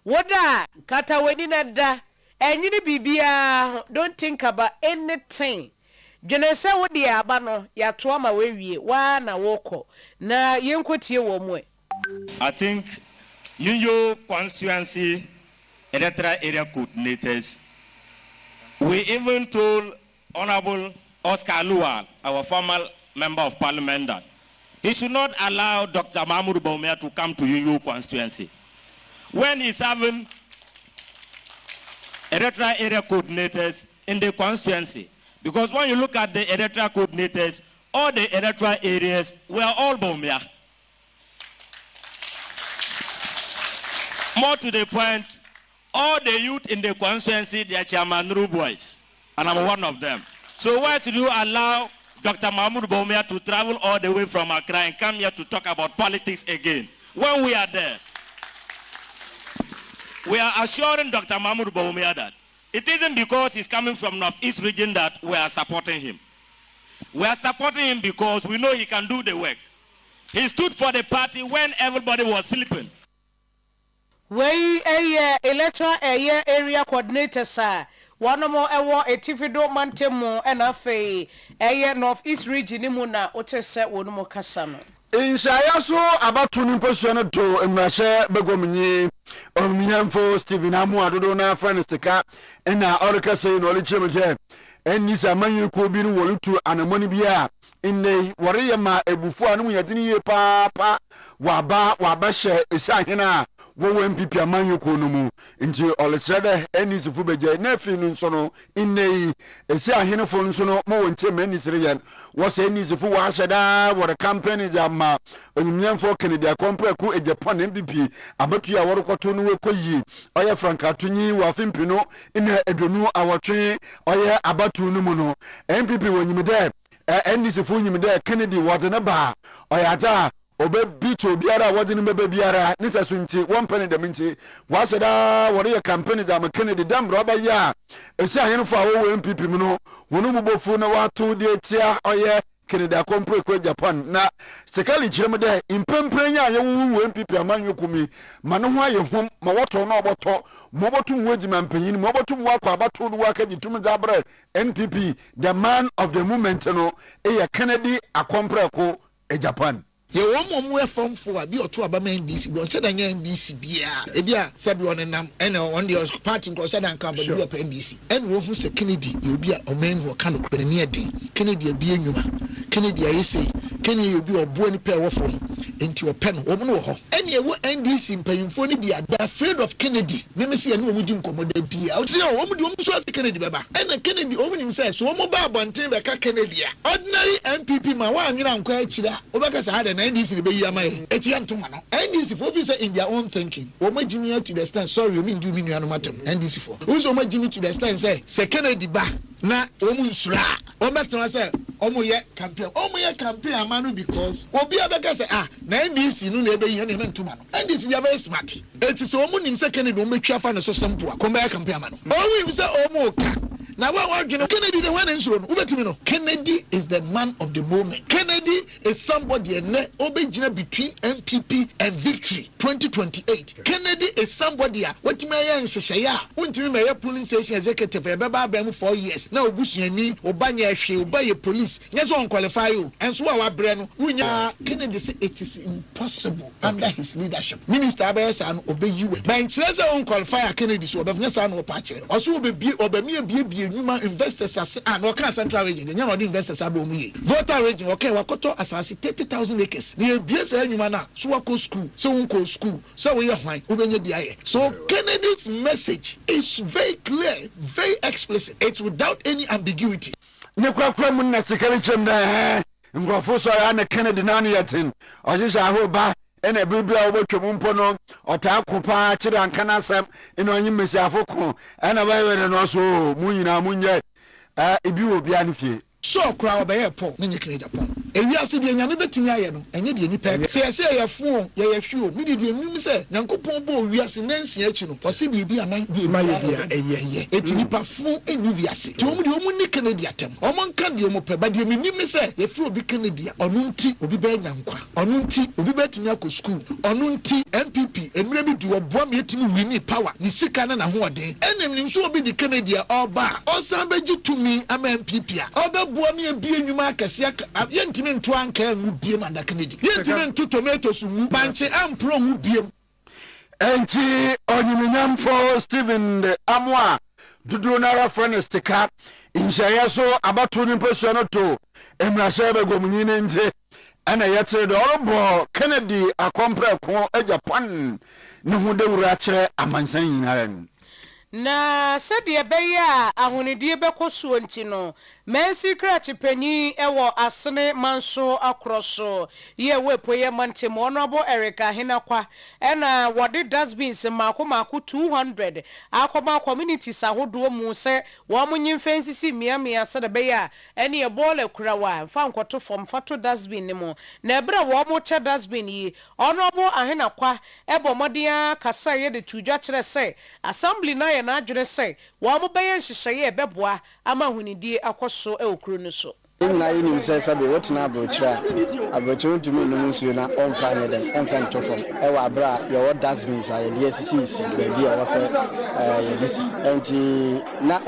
woda kata weni na da enyini bibia don't think about anything Jenese wodi aba no ya to ama wewie wa na woko na yenkotie wo mu I think Yunyo constituency electoral area coordinators, we even told Honorable Oscar Lual, our former member of parliament, that he should not allow Dr. Mamadou Bawumia to come to Yunyo constituency when he's having electoral area coordinators in the constituency. Because when you look at the electoral coordinators, all the electoral areas were all Bawumia. More to the point, all the youth in the constituency, they are chairman boys, and I'm one of them. So why should you allow Dr. Mamadou Bawumia to travel all the way from Accra and come here to talk about politics again? When we are there, we are assuring Dr. Mamadou Bawumia that it isn't because he's coming from Northeast region that we are supporting him. We are supporting him because we know he can do the work. He stood for the party when everybody was sleeping. We electoral area coordinator sir one more ewo etifido mantemo enafe Northeast region mu na otese wonu mo kasa no inshaya so abatu ni position to emrahye begomnyi omnyamfo Stephen Amu adodo na friend sika na orika say no lichemje enni samanyi ko bi no wolutu anamoni bia inne wariyama ebufu anu yadini ye papa waba hye esahena wo MPP amanyo ko no mu nti olesede eni sifu beje na fi no nso no inne esi ahene fo nso no mo wonte mani sire yen wo se eni sifu wa hyeda wo the campaign jama onyumnyam fo Kennedy compare ku Japan MPP abatu ya worokoto no we koyi oye Franka Tunyi wa fimpino ina edonu awotwe oye abatu no mu no MPP wonyimde eni sifu nyimde Kennedy wodene ba oyata obe bito biara wodi ni bebe biara ni sasunti one penny de minti wa sada wori ya campaign da Kennedy dam roba ya esi ahenfo awo MPP mu no wonu bubofu na watu de tia oye Kennedy compre ko Japan na sekali chirem de impemprenya ye wu MPP amanyo kumi mano ho aye hom ma woto na oboto mo botu mwaji mampanyin mo botu mwa kwa abato do waka gitum zabre NPP the man of the movement no e Kennedy akompre ko Japan ye won mo from for bi oto aba man DC don say da nya NDC bia e bia sabi on nam ene on the party ko say dan ka ba bi op NDC en wo fu se Kennedy ye obi a o man wo kan ko ne ade Kennedy abi enwuma Kennedy ayese Kennedy obi obo ni pe wo fo enti o pen wo no ho ene ye wo NDC mpanyimfo ni bia da afraid of Kennedy me me se ene wo mudi nkomoda bia o se wo mudi wo so Kennedy baba ene Kennedy o mudi say so wo ba bonten be ka Kennedy a ordinary MPP ma wa anwira nkwa akira o be ka sa ha NDC be yamai etiantuma no NDC for be say in their own thinking o ma jimi to the stand sorry o me ndu mi nuanu matem NDC for who so ma jimi to the stand say Kennedy ba na o mu nsura o metra say o mu ye campaign amanu because obi abeka say na NDC no na ebe yi na ntuma no NDC ya very smart eti so o mu nim say Kennedy o metwa fa no so sampo a ko be campaign amanu o wi say o mu ka na wa Kennedy the one ensure no ubetimi no Kennedy is the man of the moment. Kennedy is somebody obejina between MPP and victory 2028. Kennedy is somebody what me yan hyehyaya untimi me ya police station executive e beba ba mu 4 years na obusuani obanya hwe obaye police nyeso on qualify you enso wa bre no unya Kennedy say it is impossible under his leadership. Minister abayesa no obeyi we ban chreze on qualify Kennedy so obefnya sa no pa kire oso obemi bie human investors as and what can central region the name of the investors are doing voter region okay what koto asase 30,000 acres ne ebie say anyuma na so wako school so unko school so we hwan obenye dia. So Kennedy's message is very clear, very explicit. It's without any ambiguity. Ne kwakwa mun na sikari chem da ngofo so ya na Kennedy nanu yatin ojisha ho ba ena bibia obotwem mpo no otakopa kire ankana sam ina onyi mesiafo ko ena ba were no so munyina munye ebi obi anfie so kra obeye po menye Kennedy pon ewi ase de nyame betumi aye no enye de nipa se ye fu ye hwe o mi de nim se nyankopon bo wi ase nansi achi no o se bibi anan bi ma ye bia eye eti nipa fu eni wi ase ti omu de omu ni Kennedy atem omo nka de omu pe ba de mi nim se ye fu obi Kennedy onu nti obi be nyankwa onu nti obi betumi akọ school onu nti MPP emire bi di obo ma etimi wini power ni sika na ho oden enem nim so obi di Kennedy oba o san beji tumi ama MPP a oba buo mi ebie nyuma akese yentimi nto anka mu bie manda Kennedy yentimi nto tomatoes mu banche ampro mu bie enti onyiminyamfo Stephen Amwa dudu na reference tika inshaya so abatu ni person no to emrashe be gomunyine nje ana yete do robo Kennedy akompre ko Japan ne hu de wura kire amansan yinaren na sɛdeɛ bɛyɛ a ahonedie bɛkɔ nti no Mensi Krachi Penny ewo asene manso akroso ye wepo ye mantemo honorable Erica Hinakwa ena wade dustbins mako 200 akoma communities ahodo mu se wo munyi mfensisi miamia se de beya ene ye bole kurawa fa nkoto fom fato dustbin ni mo na ebra wo mo che dustbin yi honorable Hinakwa ebo modia kasa ye de tudwa kire se assembly na ye na adwere se wo mo beye nhyehyeye beboa ama hunidie akoso e okru no so na yini mse sabe wotina abrochira abrochiro ntumi no nsuo na onfa ne den enfan to from e wa bra ye wo dustbins a ye de sisi baby e wo se ye dis enti na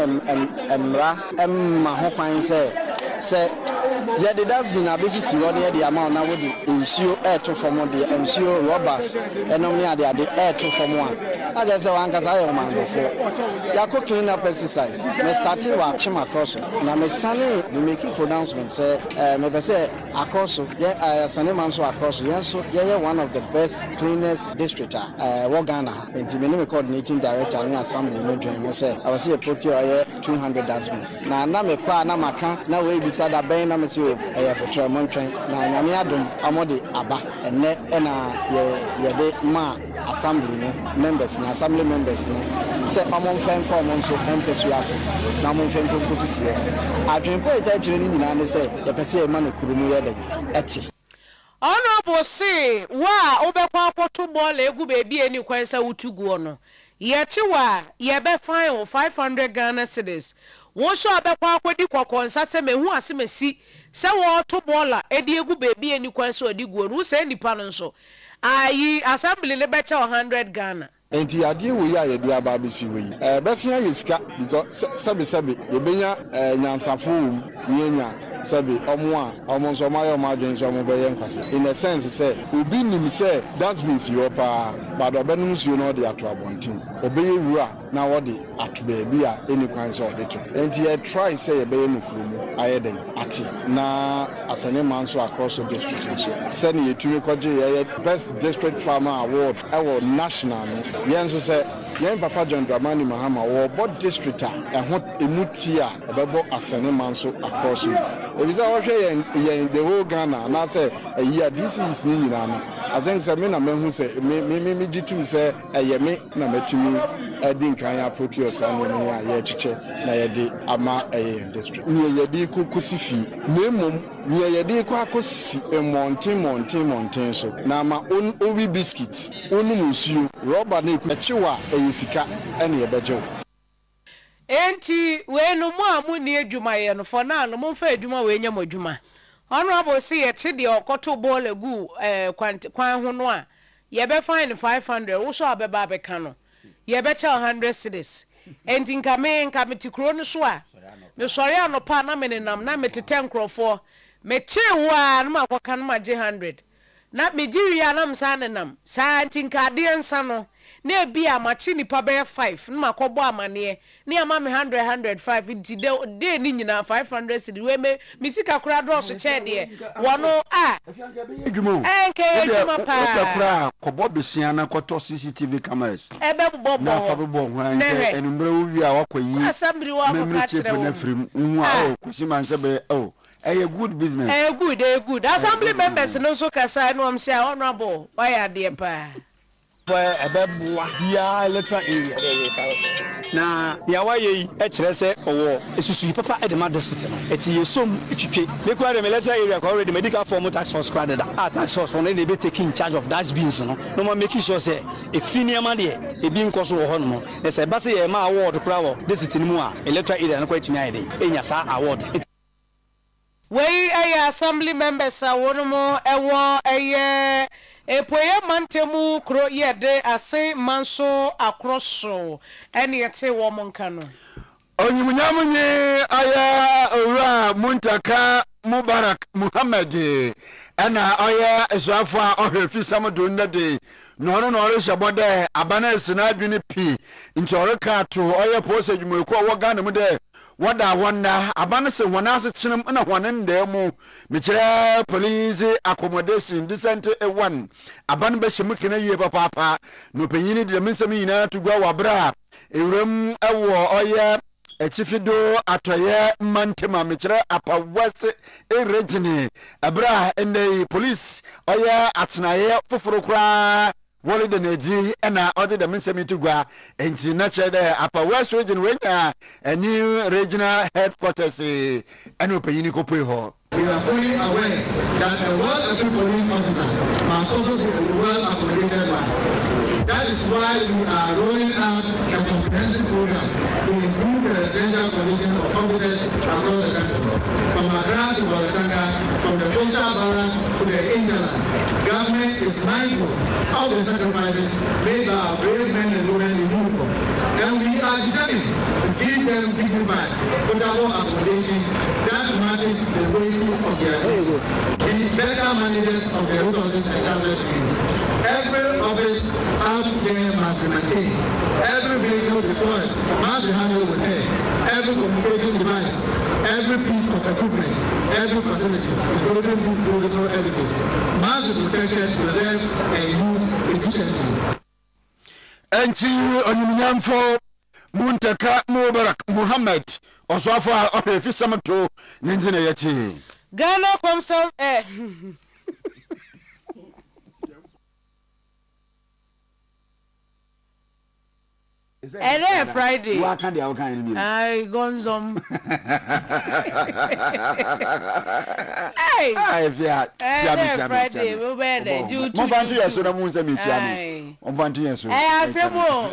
emra emma ho kwan se ye the dustbin abisisi wo de amount na wo de nsuo e to from de nsuo robbers enom ne ade e to from a aja se wan kasa ye man go for ya ko clean up exercise me start wa chima cross na me sane me make announcement say me be say across sane man so across so yeah one of the best cleanest district wo Ghana enti me no coordinating director and assembly no join me say I was here procure 200 dustbins na me kwa na maka na we bisa da ben na me say petrol montwen na nyame adom amode aba enne na ye de ma assembly no members na assembly members no say amon fen come on so empesiaso na amon fen ko sisi adwen po eta chire ni nyina ne say ye pese e ma no kurumu ye den eti honorable say wa obekwa apoto ball egu bebi eni kwansa utuguo no ye chiwa ye be fine 500 Ghana cedis wo so obekwa akwodi kokonsa se mehu asemesi se wo to ball edi egu bebi eni kwansa odiguo no se nipa no so ayi assembly le becha 100 Ghana enti ade wo ya ye dia ba bisi wo yi besia yesika because sabe ye benya nyansafo nyenya sabe omo so mayo madwen so mo be ye nkwase in a sense say obi nim say that means you pa but obenum suo no de ato abontin obeye wura na wo de ato ba bi a eni kwan so de to enti ye try say ye be ye nukrumu ayeden ati na asane man so across the district so send ye tumi koje ye best district farmer award ewo national no yenso say yen papa John Dramani Mahama wo bod district a ho emuti a obebo asane man so across Ebisa wo hwe yen the whole Ghana na say year this is ni nyina no I think say me na mehu say me gitum say eye me na matumi edi nkan ya procure say no me ya chiche na ye de ama district ni ye de kokusifi nemom ni ye de ko akosisi montin so na ma owi biscuit onu musuo rubber na echiwa eyisika ene ye bejew enti we no mo amuni adwuma ye no for na no mo fa adwuma we nya modwuma honorable say ye che de okoto ball egu kwan ho no a ye be fine 500 wo so abeba beka no ye be cha 100 cedis enti nka metikro no so a me sori anopa na me nenam na metete nkrofo me che wo a no makoka no magye 100 na me jiri ya na msa nenam sa enti nka de nsa no na bi a machi nipa be 5 na makobo amane na ama me 105 nti de ni nyina 500 cedi we me misika kura do so che de wono a enke edwuma pa kobo besia na koto CCTV cameras ebe bobo na fa bobo hwan enumbre wo wi a wakoyi assembly wa ko ka kire wo nhu a kwesi man se be a good business good assembly members no so kasa no am say honorable why are there pa ebeboa bia electoral area na ya waye e kire se owo esusu papa e de ma district no eti yesom etwitwe me kwa de electoral area ko already medical form tax force credit tax force no dey be taking charge of that beans no ma make sure say e fini ama de e bi nkoso wo ho no e se ba se ye ma award kura wo district ni mu a electoral area no kwa etimi ayede enya sa award wey assembly members awono ewo epoye mantemu kro yede ase manso akroso ene yete wo monka no onyimunyamunye aya ora muntaka Mubarak Muhammad ana aya esuafo a ohrefi samdo ndade no no shabode abana sina adwene pi nti oreka to oya pose dwumeko wo Ghana mu de wada wanda abana se wonase chinem na honen da mu mekire police accommodation decent one abana be shemukene yie papa no penyini de mensem yina tugwa wabra ewuram ewo oya echifido atoye mantema mekire apa west region abra ene police oya atnaye foforo kra wole de neji ena ode de mensem tugwa enti na chere apa west region wenya a new regional headquarters eno peyini kope ho. We are fully aware that a well-equipped police officer must also be well accommodated by. That is why we are rolling out a comprehensive program to improve the residential conditions of officers across the country. From Accra to Bolotanga, from the coastal barracks to the hinterland, government is mindful of the sacrifices made by our brave men and women in uniform. And we are determined to give them dignified, potable accommodation that matches the weight of their needs. Be better managers of the resources entrusted to you. Every office out there must be maintained. Every vehicle deployed must be handled with care. Every communication device, every piece of equipment, every facility, including this political edifice, must be protected, preserved, and used efficiently. Enti onyumnyamfo Muntaka Mubarak Muhammad oswafo ohefi samto ninzina yati Ghana Comsel Ere Friday. Wa kan dia wa kan ni. Ai gonzom. Ai via. Friday we be there. Mo fanti yeso na mu nse mi tia mi. Mo fanti yeso. Asemo.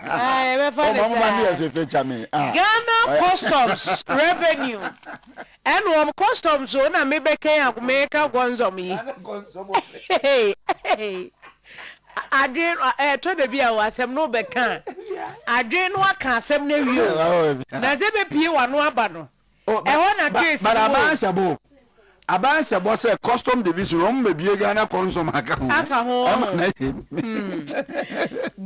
Ai we fanti. Mo fanti yeso fe tia mi. Ghana Customs Revenue. And one customs so na me be kan akumeka gonzom yi. Hey. Adwen to de bia wasem no be kan adwen no aka asem na wiyo na ze be pie wano aba no e ho na case but abansabo say custom division o me bie Ghana consumer aka ho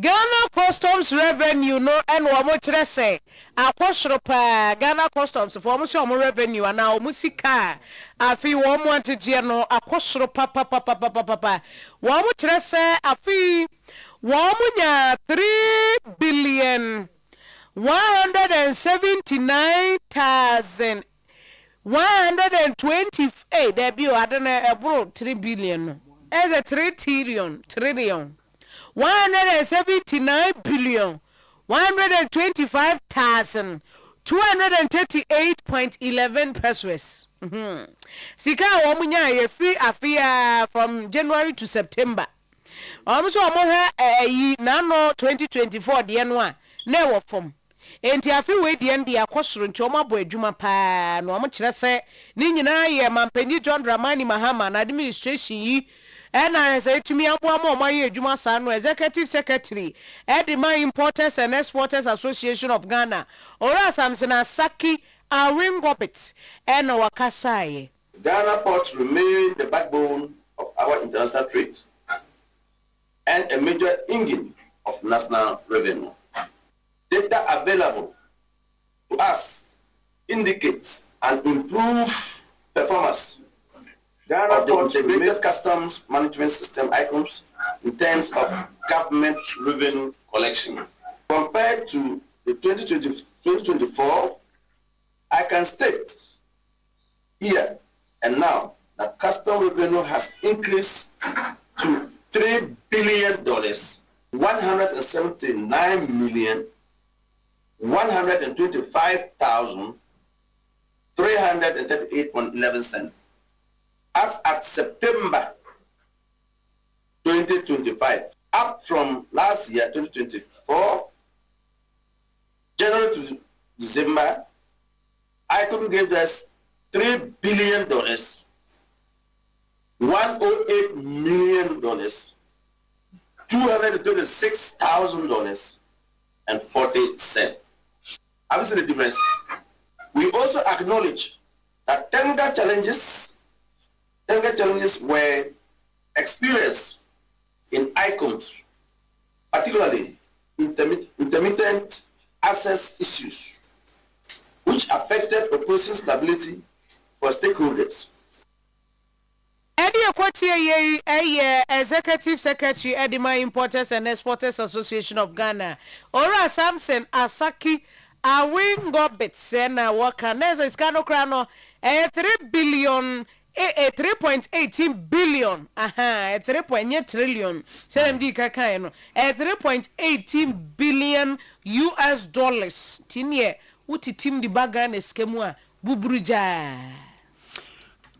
Ghana Customs Revenue no en wo mo kire say akosoro pa Ghana Customs for mo so mo revenue ana o musika afi wo mo anteje no akosoro papa wo mo kire say afi wo mo nya 3 billion 179,128 there be abroad 3 billion no as a 3 trillion 179 billion 125,238.11 pesos. Sika womunya ye free afia from January to September. So yi nano 2024 de no a na wo fom. Enti afi we de ndi akosoro nti omabo adwuma pa no kire se ni nyina ye mampani John Dramani Mahama na administration yi ena say tumi aboa ma ye adwuma sa no executive secretary Edima Importers and Exporters Association of Ghana ora Samson Asaki Arim Robert ena wakasaye. Ghana ports remain the backbone of our international trade and a major engine of national revenue. Data available to us indicates an improved performance of the integrated customs management system ICOMS in terms of government revenue collection. Compared to the 2024, I can state here and now that custom revenue has increased to $3 billion, 179,125,338.11 cents. As at September 2025, up from last year, 2024, January to December, ICOM gave us $3 billion, $108 million, $226,000 and 40 cents. Have you seen the difference? We also acknowledge that tender challenges were experienced in ICOMS, particularly intermittent access issues, which affected operation stability for stakeholders. Eddie Aquatia, Executive Secretary, Edima Importers and Exporters Association of Ghana, Ora Samson Asaki, a wing gobbit, Sena Waka, Neza Scano Crano, 3 billion. 3.18 billion, 3.8 trillion, 3.18 billion US dollars. Tinye, uti tim di bagan eskemua, buburuja.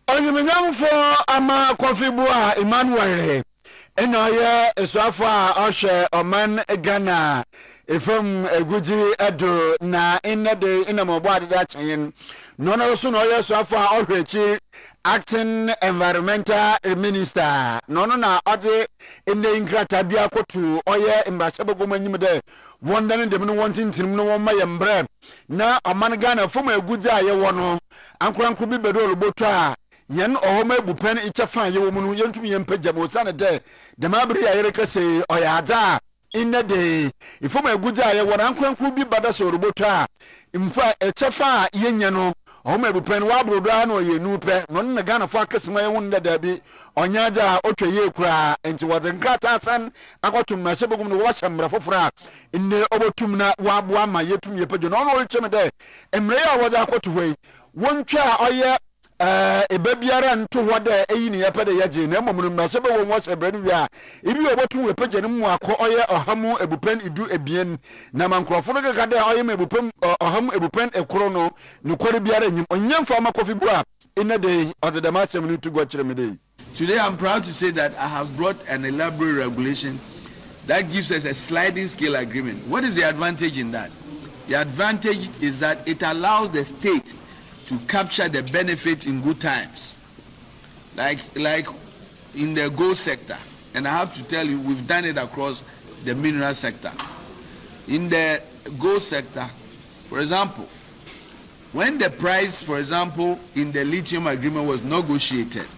Onyemnyam for ama Kofi Bua Emmanuel. Ena ye eswafa ohwe oman Ghana. Efom eguji edo na inade inamobwa adja chen. Nona osu no ye swafa ohwechi acting environmental minister no na ode ene inkrata bia kotu oye mbasebogom anyim de wondan dem no wontintim no won mayembre na oman Ghana fom aguja ye wono ankoranko bi bedo oloboto a yen ohoma ebupen ichefa ye wo mu no yentum yempagya mo sane de demabri ya yere kase oyada inna de ifom aguja ye wono ankoranko bi bada so oloboto a imfa echefa yenya no ohoma ebupen wa brodo no ye nupe no na Ghana fo akasema ye wonda dabi onyaja otwe kura enti wodenkata san akotum na sebegum no wo hyamra fofora inne obotum na waboa ma yetum yepagyo no no cheme de emre ya woja akotu hwei wontwa oye ebabiara nto hoda eyi ne yepede yaje na momum na sebegum wo sebre no wi ibi obotum wepagye no mu akọ oye ohamu ebupen idu ebien na mankrofo no kaka de oye ebupen ohamu ebupen ekoro no nokore biara nyim onyamfa ma Kofi Bua inna de odedama no to go chiremede. Today I'm proud to say that I have brought an elaborate regulation that gives us a sliding scale agreement. What is the advantage in that? The advantage is that it allows the state to capture the benefit in good times, like in the gold sector. And I have to tell you, we've done it across the mineral sector. In the gold sector, for example, when the price, for example, in the lithium agreement was negotiated,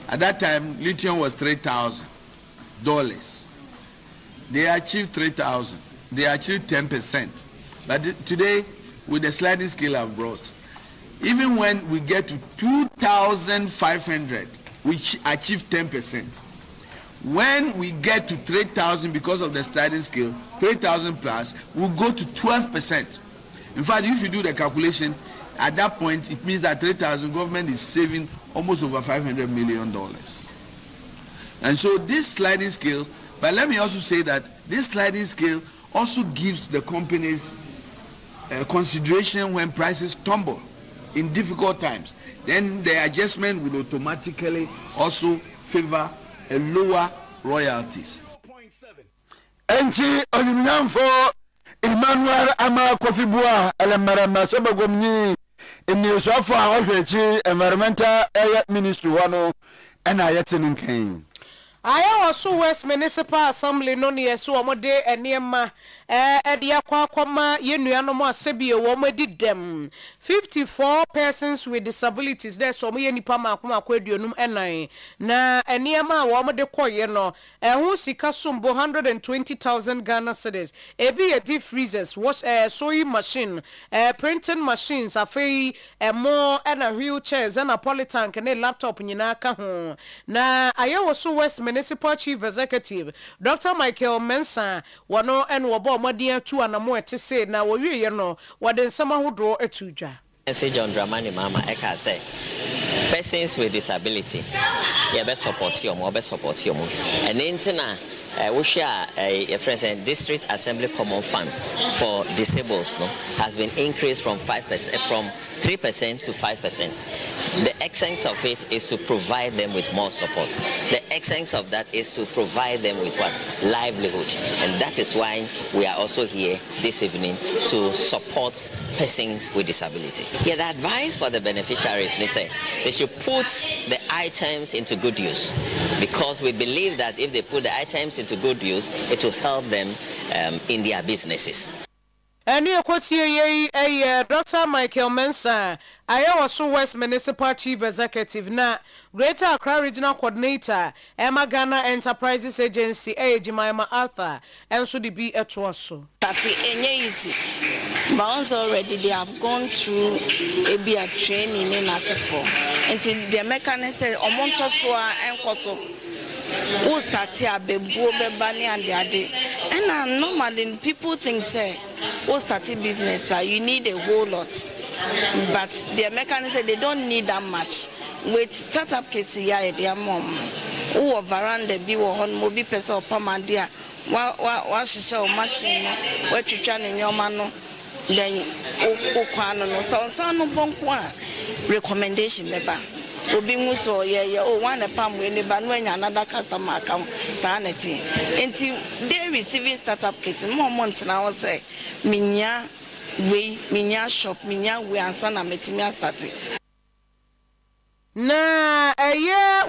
at that time, lithium was $3,000. They achieved 3,000. They achieved 10%. But today, with the sliding scale I've brought, even when we get to 2,500, we achieve 10%. When we get to 3,000 because of the sliding scale, 3,000 plus, we'll go to 12%. In fact, if you do the calculation, at that point, it means that 3,000 government is saving almost over $500 million. And so this sliding scale, but let me also say that this sliding scale also gives the companies consideration when prices tumble in difficult times. Then the adjustment will automatically also favor a lower royalties. Enti onyumnyam for Emmanuel ama Kofi Bua elemara masebagomni eni soafo a ohwechi environmental ministry wano ena yete nkan. I also West Municipal Assembly no near so omode eniema edia kwakoma yenuano mo asebie wo medi dem 54 persons with disabilities there so mo yenipa makoma kwaduonum enan na eniema wo mode koye no ehu sika sombo 120,000 Ghana cedis ebi ye deep freezers wash sewing machine printing machines afei more na wheelchairs na polytank na laptop nyina ka ho na ayewo so West Municipal Chief Executive Dr. Michael Mensah wano en wobo modien tu anamo etese na wowie no wode nsema hodro etudwa. John Dramani Mama Eka say persons with disability yeah be support you more be support you and intina we share a present district assembly common fund for disabled no has been increased from 5% from 3% to 5%. The essence of it is to provide them with more support. The essence of that is to provide them with what? Livelihood. And that is why we are also here this evening to support persons with disability. Yeah, the advice for the beneficiaries, they say they should put the items into good use because we believe that if they put the items into good use, it will help them in their businesses. And you quote ye Dr. Michael Mensah, I also West Municipal Chief Executive na Greater Accra Regional Coordinator, Emma Ghana Enterprises Agency, Jemima Arthur, and so the be at also. That's easy. But also already they have gone through a training in ASEFO. Until the mechanism Omontoswa and Koso. Who start here be bani and the other. And normally people think say who start business you need a whole lot. But the mechanism they don't need that much. With startup case here their mom who veranda be on mobi person or pamandia wa shisha machine where to try in your mano then no so no bonkwa recommendation member. Obi muso ye one pam we ne ba no anya another customer account sanity enti they receiving startup kit more month na wo say minya shop minya we ansa na metimi start na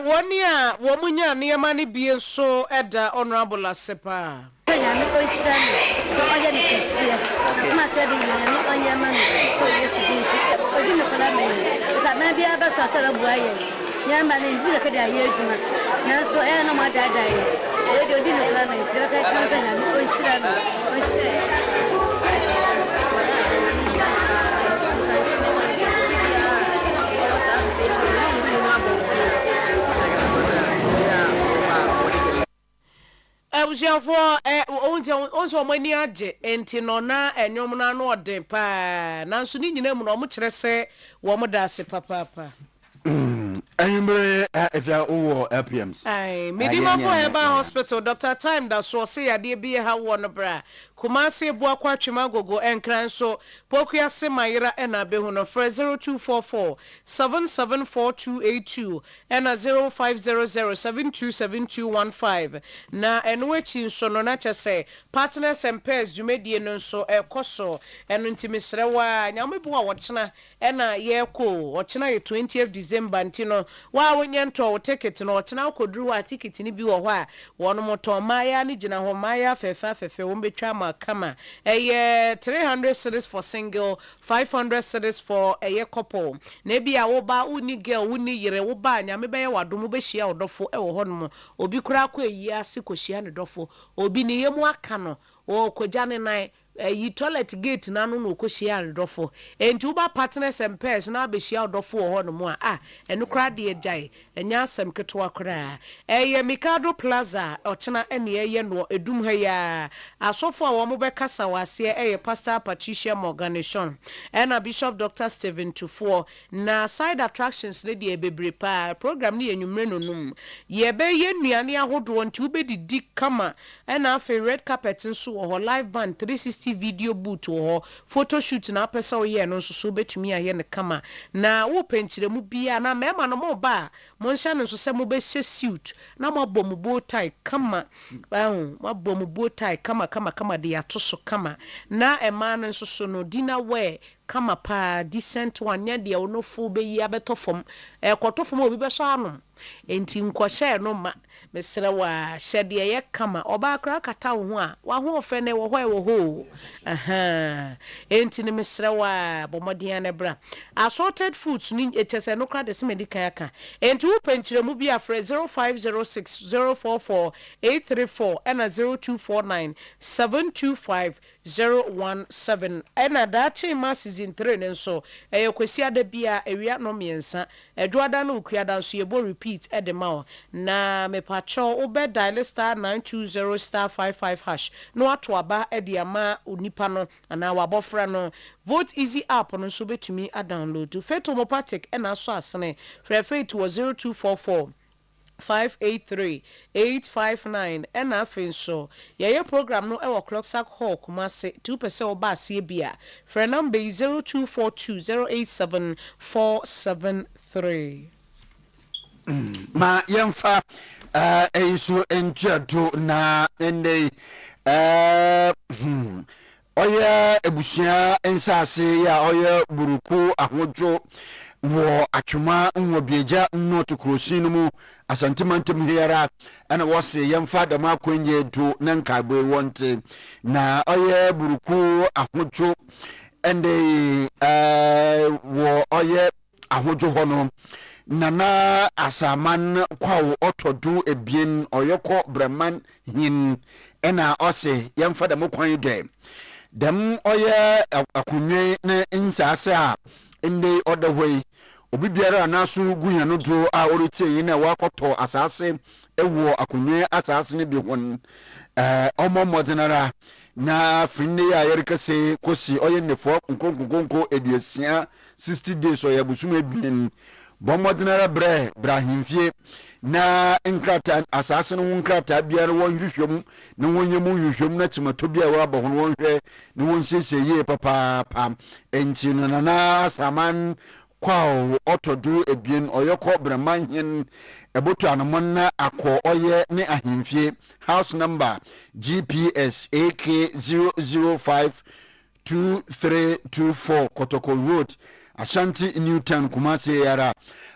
woni a wo munya ne ma ne bie so eda honorable asepa nya me ko shirani ko oje ne kisia ma se bi nya me onya ma me ko yesu dinti obi ne kola me ka na bia ba so asara buaye nya ma ne bi ka da ye aduma na so no ma da da ye e do di ne kola me tira ka kan nya me ko shirani o se onso mani age enti no na enyom na no ode pa nanso ni nyina mu no mo kire se wo mo da se papa Ayimbre efia owo LPMs. Ai Medima for Herbal Hospital Dr. Time da so se yade bi ha wo no bra. Kumase ebu akwa twema gogo enkran so pokua se mayira na behu no for 0244 774282 na 0500727215 na enwechi so no na chese partners and pairs dwumedie no so ekoso eno ntimisrewa nyamebu a wochena na yeko wochena ye 20th December ntino wa wonye nto ticket no wochena akoduru wa ticket ni bi wo ho a wono moto maya ni gina ho maya fefe wo betwa ma kama 300 cedis for single 500 cedis for a couple na bia wo ba uni girl uni yere wo ba nya me be wadom be hia odofo wo ho no obi kura akọ eyi ase ko hia ne dofo obi ne yemu aka no wo kojane nan yi toilet gate na no ko hia ne dofo enti wo ba partners and pairs na be hia odofo wo ho no mo enu kra de jai enya asem keto akra Mikado Plaza ochena ene no edum ha ya asofo a wo mo be kasa wase Pastor Patricia Morganishon ena Bishop Dr. Stephen Tufo na side attractions ne de bebre pa program ne enwumre nonum ye be ye nuane ahodo nti ubedidi kama ena afa red carpet nso ho live band 360 video boot ho photo shoot na pesa o ye no nso so betumi aye ne kama na wo penchire mu bia na mema no mo ba mo nhya no nso se mo be suit na mo bom bow tie kama mo bom bow tie kama de atoso kama na ema no nso so no dinner wear kama pa decent one ya de onofo be yi abetofom ekotofom obi be so anom enti nkɔhyɛ no ma mesrɛ wa hyɛdeɛ yɛ kama ɔba kra kata wo ho a wa ho ofɛ ne wo hɔ e wo ho aha enti ne mesrɛ wa bomɔden ne bra assorted foods ni etese no kra de se medikan aka enti wo penkyerɛ mu bi afrɛ 0506 044 834 ɛna 0249 725 017 ɛna daakye ma season 3 ne nso ɛyɛ kwasi ada bia ewia no miensa ɛdwoada no okuada so yɛbɔ repeat ɛde ma wo na mepacho obe dial star 920 star 55 hash no ato aba ɛde ama onipa no ana wabɔfra no vote easy app no so betumi a download to Fetomopatic ɛna so asene frɛ to 0244 583 859 and afin so yeye program no ewo Clocksack Hall Kumase 2% oba asie bia for number 0242087473 ma yemfa eisu entuato na ende oye ebusia ensase ya oye buruku ahojo wo atwuma nwo bieja noto krosin mu asantimantem hiara ana wose yemfa da makonye to nankabwe wonte na oye buruku ahojo ende wo oye ahojo hono nana asaman kwawo otodu ebien oyeko breman hin ena ose yemfa da mokwan de dem oye akunwe ne nsase a ende odahwei obi biara anaso gunya no do a orite yin na wakoto asase ewo akunwe asase ne bi hon omomodinara na finne ya yerikase kosi oye nefo nkonkonkonko ediesia 60 days oya busum ebien bomodinara brahimfie na nkrata asase no nkrata biara won hwehwem na wonyemu hwehwem na timato bia wa bohon wonhwe na wonsese ye papa enti no na saman kwao otodu ebien oyoko bremanhin ebotu anomon na akọ oye ne ahimfie house number GPS AK0052324 Kotoko Road Ashanti Newtown Kumasi yara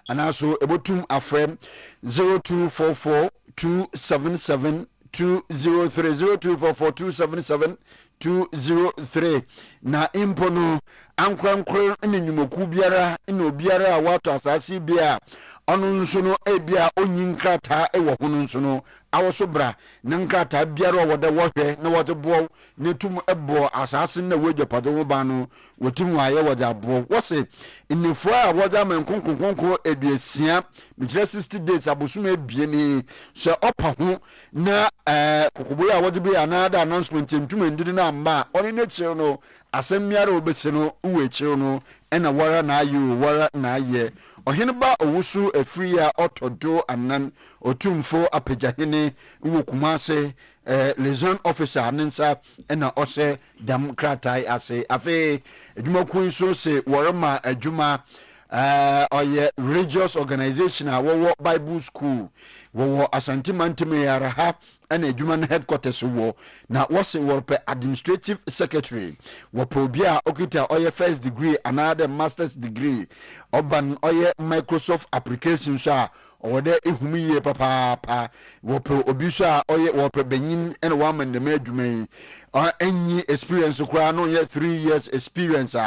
anaso ebotum afrem 0244 277 203 0244 277 na impono ankwankro ne nyumoku biara ne obiara a wato asase bia ono nso no ebia onyinkrata ewo hono nso no awoso bra ne nkrata biara wode wohwe na wote bo ne tum ebo asase na wejapade wo ba no wotum aye wode abo wose inifo a wode amankonkonkonko eduasia mikire 60 days abosum ebie ni so opa ho na kokobo a wode be another announcement ntum ndidi na mba oni na chiro no asemiara obese no uwe chiro no ena wara na ayu wara na aye oheneba owusu afiri a otodo anan otumfo apejahene wo kumase liaison officer nensa ena ose democratai ase afi adwuma kun so se worama adwuma oye religious organization a wo Bible school wo Asante Manteme yara ha ana adwuma no headquarters wo na wose worpe administrative secretary wo probia okita oye first degree another master's degree oban oye Microsoft application so owode ehumiye papa wo pro obisa oye wo pro benyin ene wa man de madwuma enyi experience kwa no ye 3 years experience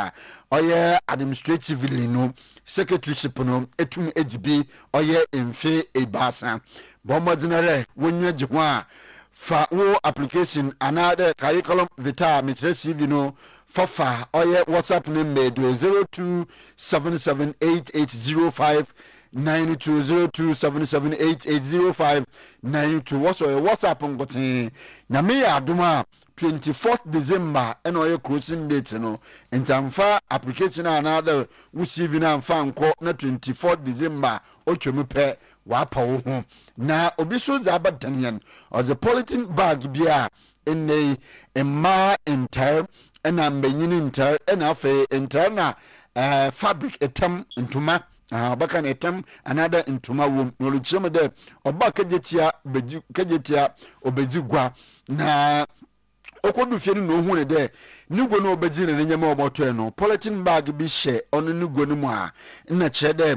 oye administratively no secretaryship no etum ejibi oye emfe ebasa bomodinare wonya jihwa fa wo application another curriculum vitae mitre CV no fafa oye WhatsApp number 02778805 920277880592 what's your WhatsApp ngotin na me ya aduma 24th December eno ye closing date no entamfa application another wo CV na mfa nko na 24th December otwemu pe wa pa wo ho na obi so za abadanian or the polythene bag bia enne emma entire ena mbenyini entire ena afa entire na fabric etam ntuma baka na etam another ntuma wom no lucheme de oba kajetia obedi gwa na okodu fie no hu ne de nugo no obedi ne nyama oboto no polythene bag bi hye ono nugo no mu a na kire de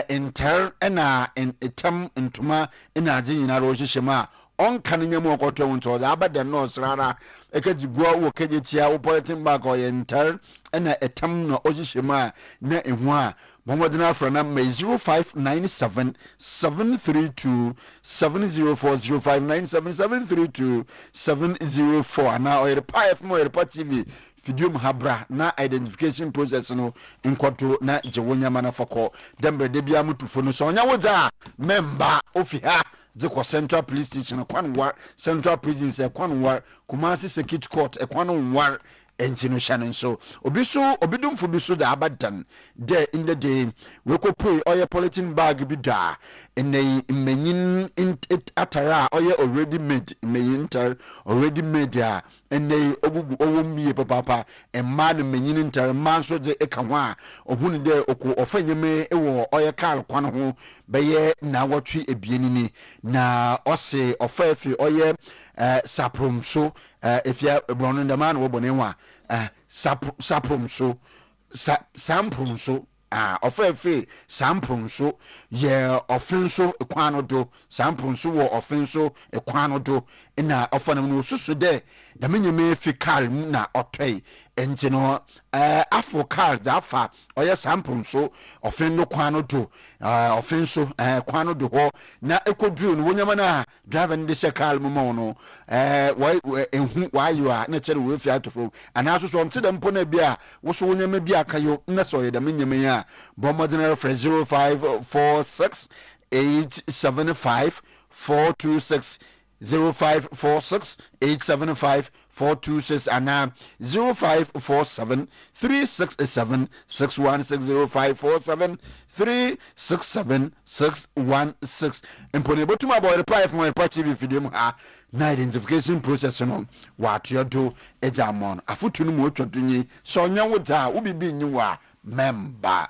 enter na etam ntoma na ade nyina ro hyehyɛ ma on kan nyama okoto wonto da abada no srara ekaji gua wo kejetia wo polythene bag o enter na etam no hyehyɛ ma na ehu a Mohamedina Frana May 0597 732 704 0597 732 704 na Oyerepa FM Oyerepa TV video habra na identification process no nkoto na jewonya mana foko dembre de bia mutufo no so onya woza member ofiha Zeko Central Police Station Kwanwa Central Prison se Kwanwa Kumasi Circuit Court Kwanwa entino shannon so obidum fu biso da abadan de in the day we ko pay oye polythene bag bi da menyin atara oye already made meyinter already made ya ene ogugu owomie papa emma no menyin inter man so de eka ho a ohunu de oku ofanyeme ewo oye kar kwan ho beye na wotwe ebieni ni na ose ofafi oye saprom so efia ebrono ndama no bone wa saprom so samprom so ofafi samprom so ye offenso ekwano do samprom so wo offenso ekwano do na ofanam no susu de da menyeme fikal na otoi enti no afo car da afa oye samprom so ofen no kwano do offenso kwano do ho na ekodru no wonyama na driver ndi se car mu mo no enhu wayo a na chere we fi atofo ana so so mte da mpo na bia wo so wonyama bia kayo na so ye da menyeme ya bomodinary for 0546 875 426 0546 875 426 and 0547 367 616 0547 367 616 impone botuma boy reply from my party video ha na identification process no what you do ejamon afutu no mo twodunyi so nya woda wo bibi nyiwa member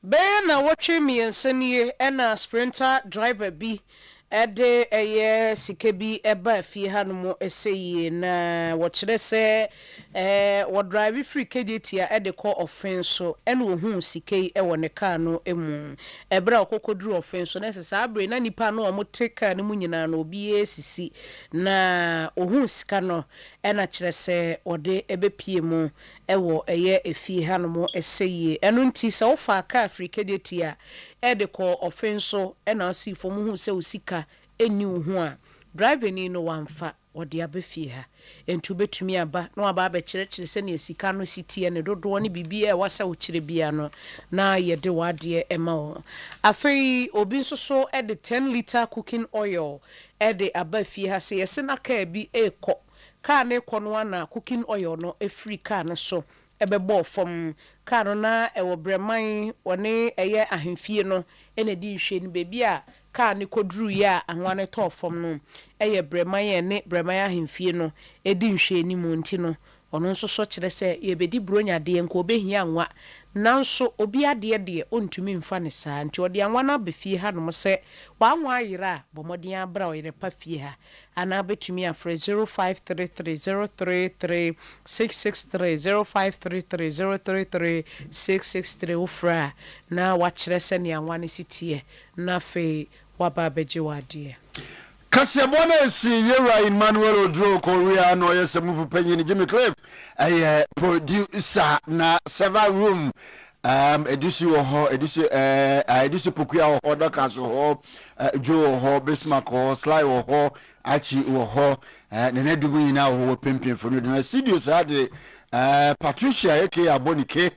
be na wotwe miensanie na sprinter driver bi ede eye sikebi eba fie hanumo eseye na wo kire se wo drive free kedetia ede ko offense ene ohun sikei ewo ne car no emu ebra okokoduru offense na sesa abre na nipa no o moteka ne munyina na obi esisi na ohun sika no ena kire se ode ebepie mu ewo eye efie hanumo eseye eno nti se wo fa car free kedetia ede ko offense ena asi fomu hu se usika eni hu a driver ni no wamfa ode abefie ha entu betumi aba no aba abekire se ne sika no sitie ne dodo ne bibia e wasa wo kire bia no na yede wade ema wo afei obi nsoso ede 10 liter cooking oil ede abafie ha se yese na ka bi ekọ ka na ekọ no na cooking oil no efree ka na so ebebo fom ka no na ewo breman woni eye ahemfie no ene di hwe ni bebi a ka ne kodru ya anwane to fom no eye breman ne breman ahemfie no edi hwe ni mu nti no ono nso so kire se ye bedi bronya de nko obehia anwa nanso obi ade de ontumi mfa ne saa nti ode anwa na befie ha no se wanwa ayira bomodin abra Oyerepa fie ha ana betumi afre 0533033663 0533033663 ufra na wachire se ne anwa ne sitie na fe waba beje wade Kasiabona si Yera Emmanuel Odro Korea no yesemufu penyin Jimmy Cliff producer na server room edisi wo ho edisi pokuya ho doka so ho jo ho Bismarck ho Sly ho achi wo ho ne dubu ina ho pempem for no na studio sa de Patricia yake abonike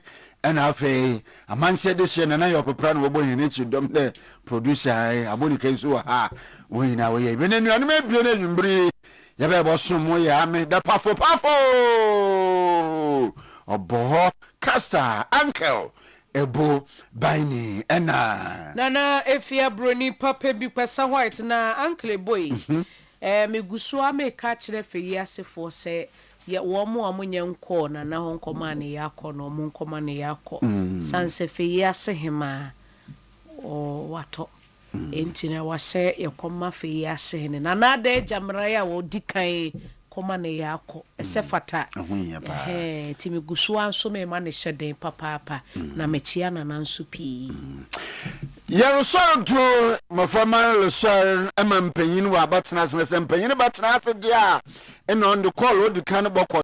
ena afi amanse de se na yo pepra no bo yin chi dom de producer abonike so ha wo ina wo ye benenu anu me bio na nwumbiri ya be bo somo ya me da pafo obo Kasta uncle ebo baini ena nana efia broni papa bi pesa white na uncle boy megusu ameka kire fe yasefo se ye wo mo amunye nko na ho nkoma ne yakọ no mo nkoma ne yakọ sanse fe yase hema o wato entina wase ye koma fe yase ne na da jamra ya wo dikan akoma ne yako ese fata timi gusua nso me ma ne hyeden papa na mechia na nanso pi Yerusol to mafama lesol emampanyin wa batena se mpanyin batena se dia e no on the call o di kan boko